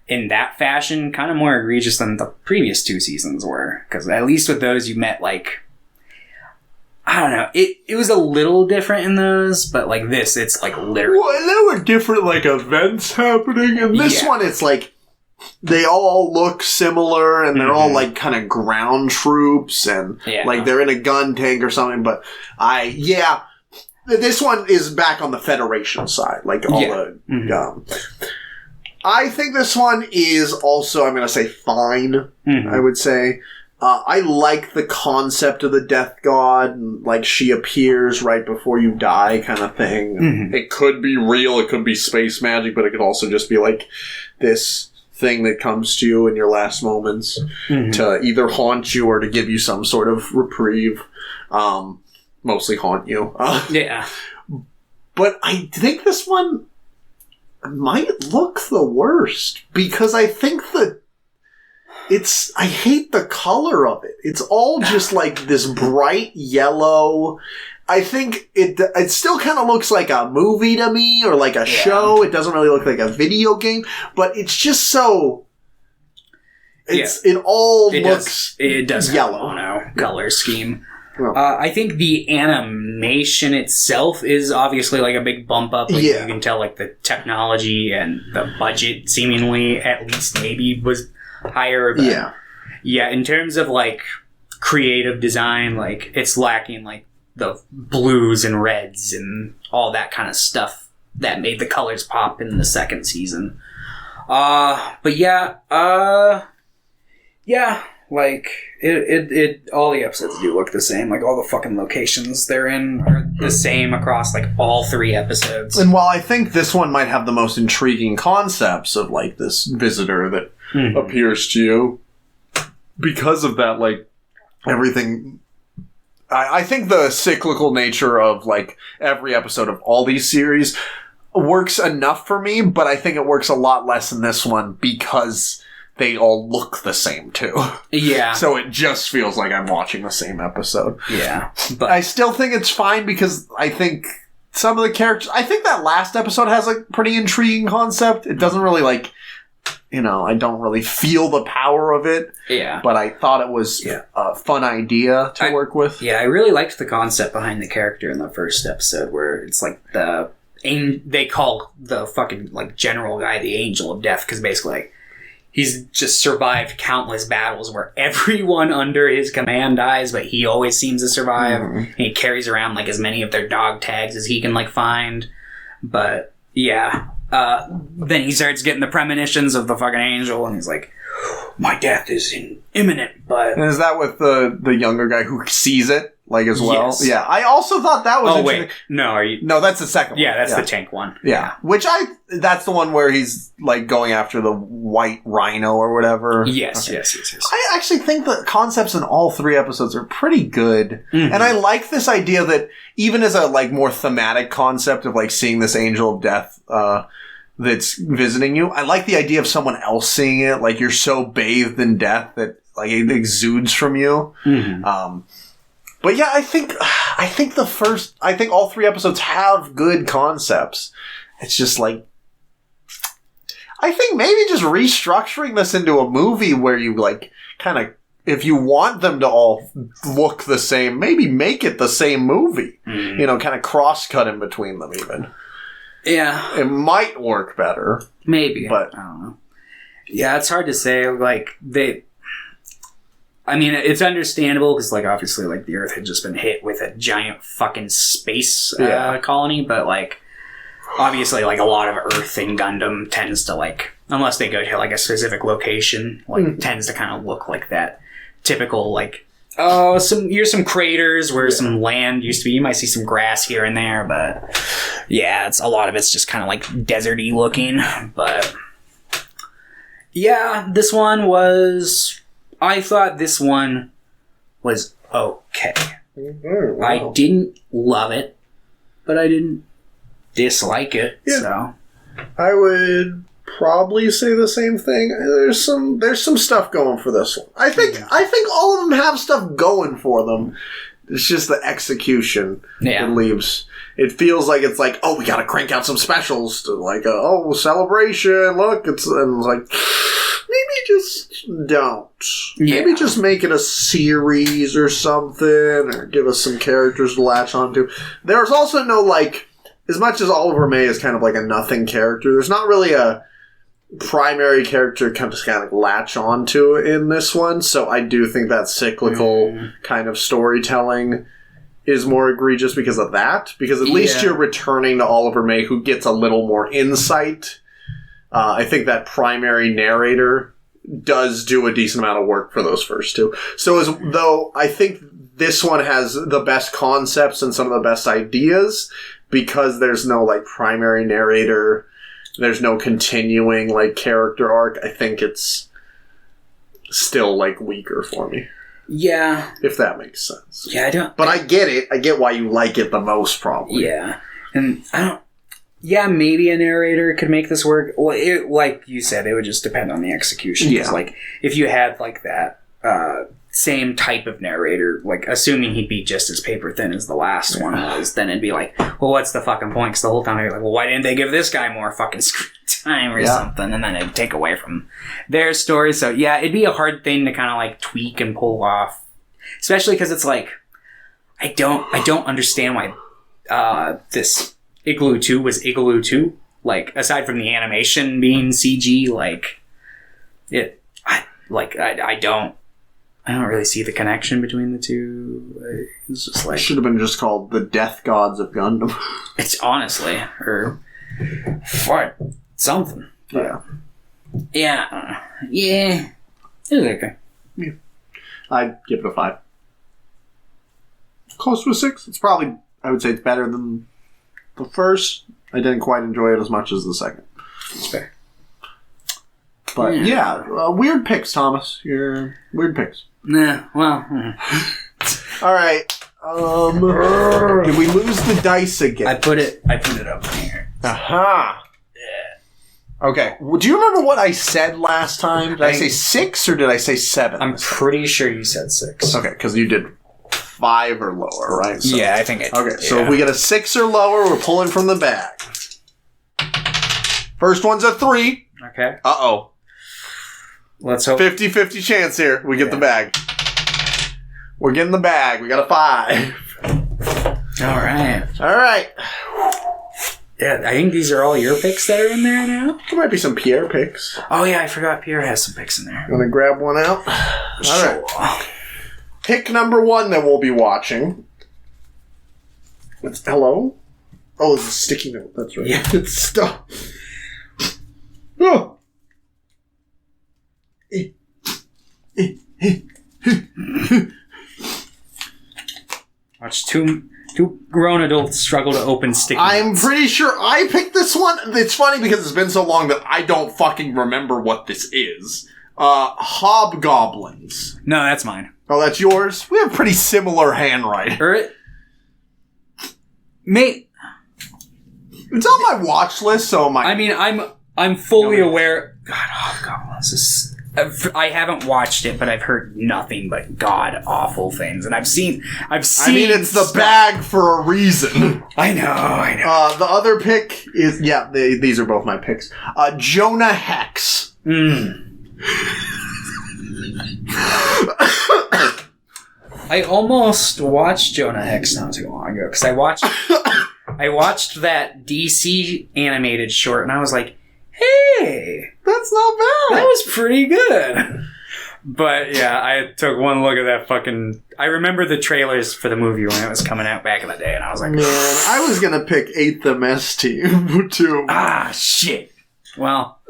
in that fashion, kind of more egregious than the previous two seasons were. Because at least with those, you met like... I don't know. It was a little different in those, but like this, it's like literally... Well, there were different like events happening. And this one, it's like... They all look similar, and they're all like kind of ground troops, and like they're in a gun tank or something. But this one is back on the Federation side, like all the... I think this one is also, I'm going to say, fine, I would say. I like the concept of the Death God, and, like, she appears right before you die kind of thing. It could be real, it could be space magic, but it could also just be, like, this thing that comes to you in your last moments to either haunt you or to give you some sort of reprieve. Mostly haunt you. But I think this one might look the worst, because I think I hate the color of it. It's all just like this bright yellow. I think it still kind of looks like a movie to me, or like a show. It doesn't really look like a video game, but it's just so... It does yellow now. Color scheme. I think the animation itself is obviously like a big bump up. Like, you can tell like the technology and the budget seemingly at least maybe was higher. But in terms of like creative design, like it's lacking like the blues and reds and all that kind of stuff that made the colors pop in the second season. But like it all the episodes do look the same. Like all the fucking locations they're in are the same across like all three episodes. And while I think this one might have the most intriguing concepts of like this visitor that appears to you, because of that, like everything, I think the cyclical nature of like every episode of all these series works enough for me, but I think it works a lot less in this one because they all look the same too. Yeah. So it just feels like I'm watching the same episode. Yeah. But I still think it's fine because I think some of the characters... I think that last episode has a pretty intriguing concept. It doesn't really like... I don't really feel the power of it. Yeah. But I thought it was a fun idea to work with. Yeah, I really liked the concept behind the character in the first episode where it's like they call the fucking like general guy the Angel of Death because basically like, he's just survived countless battles where everyone under his command dies, but he always seems to survive. And he carries around like as many of their dog tags as he can like find. But yeah, then he starts getting the premonitions of the fucking angel, and he's like, "My death is imminent." But and is that with the younger guy who sees it? Like as well? Yes. Yeah. I also thought that was interesting. Wait. No, are you... No, that's the second one. Yeah, that's the tank one. Yeah. That's the one where he's like going after the white rhino or whatever. Yes, okay. yes. I actually think the concepts in all three episodes are pretty good. And I like this idea that even as a like more thematic concept of like seeing this angel of death, that's visiting you. I like the idea of someone else seeing it. Like, you're so bathed in death that, like, it exudes from you. Mm-hmm. But yeah, I think all 3 episodes have good concepts. It's just like, I think maybe just restructuring this into a movie where you, like, kind of, if you want them to all look the same, maybe make it the same movie. Mm. You know, kind of cross-cut in between them even. Yeah. It might work better. Maybe. But I don't know. Yeah, it's hard to say. Like, I mean, it's understandable because, like, obviously, like, the Earth had just been hit with a giant fucking space colony, but, like, obviously, like, a lot of Earth in Gundam tends to, like, unless they go to, like, a specific location, like, tends to kind of look like that typical, like, here's some craters where some land used to be. You might see some grass here and there, but yeah, a lot of it's just kind of like deserty looking. But yeah, I thought this one was okay. wow. I didn't love it, but I didn't dislike it. Yeah. So I would probably say the same thing. There's some stuff going for this one. I think all of them have stuff going for them. It's just the execution that leaves. It feels like it's like, oh, we gotta crank out some specials to like, celebration. Look, and it's like, maybe just don't. Yeah. Maybe just make it a series or something, or give us some characters to latch onto. There's also no, like, as much as Oliver May is kind of like a nothing character, there's not really a primary character kind of latch onto in this one. So I do think that cyclical kind of storytelling is more egregious because of that. Because at least you're returning to Oliver May, who gets a little more insight. I think that primary narrator does do a decent amount of work for those first 2. So as though I think this one has the best concepts and some of the best ideas, because there's no, like, primary narrator, there's no continuing, like, character arc, I think it's still, like, weaker for me. yeah, If that makes sense. yeah, I don't. But I get it. I get why you like it the most, probably. Yeah, and I don't. Yeah, maybe a narrator could make this work. Well, like you said, it would just depend on the execution. Yeah. Like, if you had, like, that same type of narrator, like, assuming he'd be just as paper thin as the last one was, then it'd be like, well, what's the fucking point? Because the whole time you're like, well, why didn't they give this guy more fucking screen time or something? And then it'd take away from their story. So, yeah, it'd be a hard thing to kind of, like, tweak and pull off. Especially because it's like, I don't understand why this IGLOO 2 was IGLOO 2. Like, aside from the animation being CG, like, I don't really see the connection between the two. It's just like, It should have been just called The Death Gods of Gundam. it's honestly, or what, something. Yeah. Yeah. Yeah. It was okay. Yeah. I'd give it a 5. Close to a 6. It's probably, I would say it's better than the first. I didn't quite enjoy it as much as the second. It's fair. But yeah, weird picks, Thomas. Your weird picks. Nah, well. All right. Did we lose the dice again? I put it up here. Aha. Yeah. Okay. Well, do you remember what I said last time? Did I say 6 or did I say 7? I'm pretty sure you said 6. Okay, because you did 5 or lower, right? So, yeah, I think it. Okay, so if we get a 6 or lower, we're pulling from the bag. First one's a 3. Okay. Uh-oh. Let's hope. 50-50 chance here. We get the bag. We're getting the bag. We got a 5. All right. All right. Yeah, I think these are all your picks that are in there now. There might be some Pierre picks. Oh, yeah, I forgot Pierre has some picks in there. You want to grab one out? All right. Pick number 1 that we'll be watching. Hello? Oh, it's a sticky note. That's right. Yeah. It's stuff. Oh. Watch two grown adults struggle to open sticky I'm notes. pretty sure I picked this one. It's funny because it's been so long that I don't fucking remember what this is. Hobgoblins. No, that's mine. Oh, that's yours? We have pretty similar handwriting. Mate. It's on my watch list, so I mean, I'm fully aware. God, Hobgoblins is. I haven't watched it, but I've heard nothing but god awful things, and I've seen. I mean, it's the bag for a reason. I know. The other pick is these are both my picks. Jonah Hex. I almost watched Jonah Hex not too long ago because I watched that DC animated short, and I was like, hey, that's not bad. That was pretty good. But yeah, I took one look at that fucking. I remember the trailers for the movie when it was coming out back in the day, and I was like, man, I was gonna pick 8th MS Team too. Ah, shit. Well,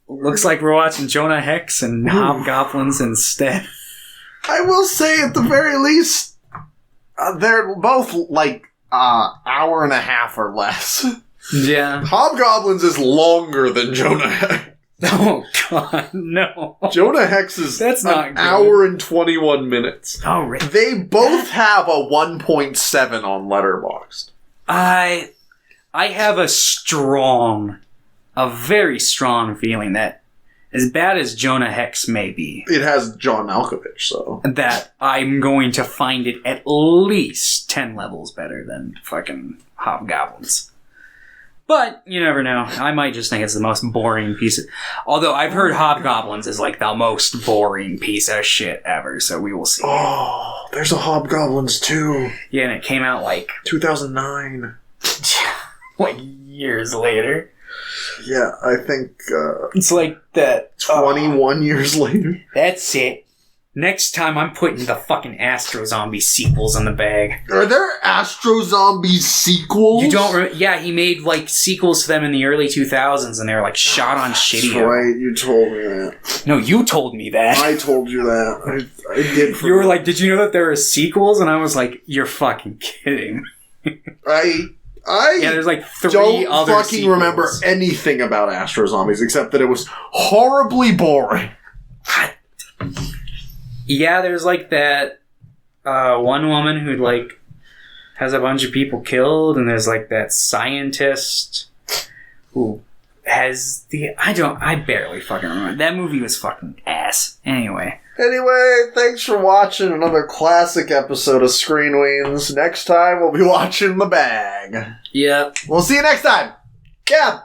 looks like we're watching Jonah Hex and Hobgoblins instead. I will say, at the very least, they're both like hour and a half or less. Yeah. Hobgoblins is longer than Jonah Hex. Oh, God, no. Jonah Hex is an hour and 21 minutes. Oh, really? They both have a 1.7 on Letterboxd. I have a very strong feeling that as bad as Jonah Hex may be, it has John Malkovich, so that I'm going to find it at least 10 levels better than fucking Hobgoblins. But you never know. I might just think it's the most boring piece of... Although I've heard Hobgoblins is like the most boring piece of shit ever, so we will see. Oh, there's a Hobgoblins too. Yeah, and it came out like... 2009. Like years later. Yeah, I think... it's like that... 21 years later. That's it. Next time I'm putting the fucking Astro Zombie sequels in the bag. Are there Astro Zombie sequels? You don't yeah, he made like sequels to them in the early 2000s and they were like shot on shitty. That's right, you told me that. No, you told me that. I told you that. I did. You were like, did you know that there were sequels? And I was like, you're fucking kidding. I yeah, there's like 3 don't other fucking sequels. remember anything about Astro Zombies except that it was horribly boring. Yeah, there's like that one woman who like has a bunch of people killed, and there's like that scientist who has the I barely fucking remember. That movie was fucking ass. Anyway, thanks for watching another classic episode of Screen Weens. Next time we'll be watching The Bag. Yep. We'll see you next time. Yeah.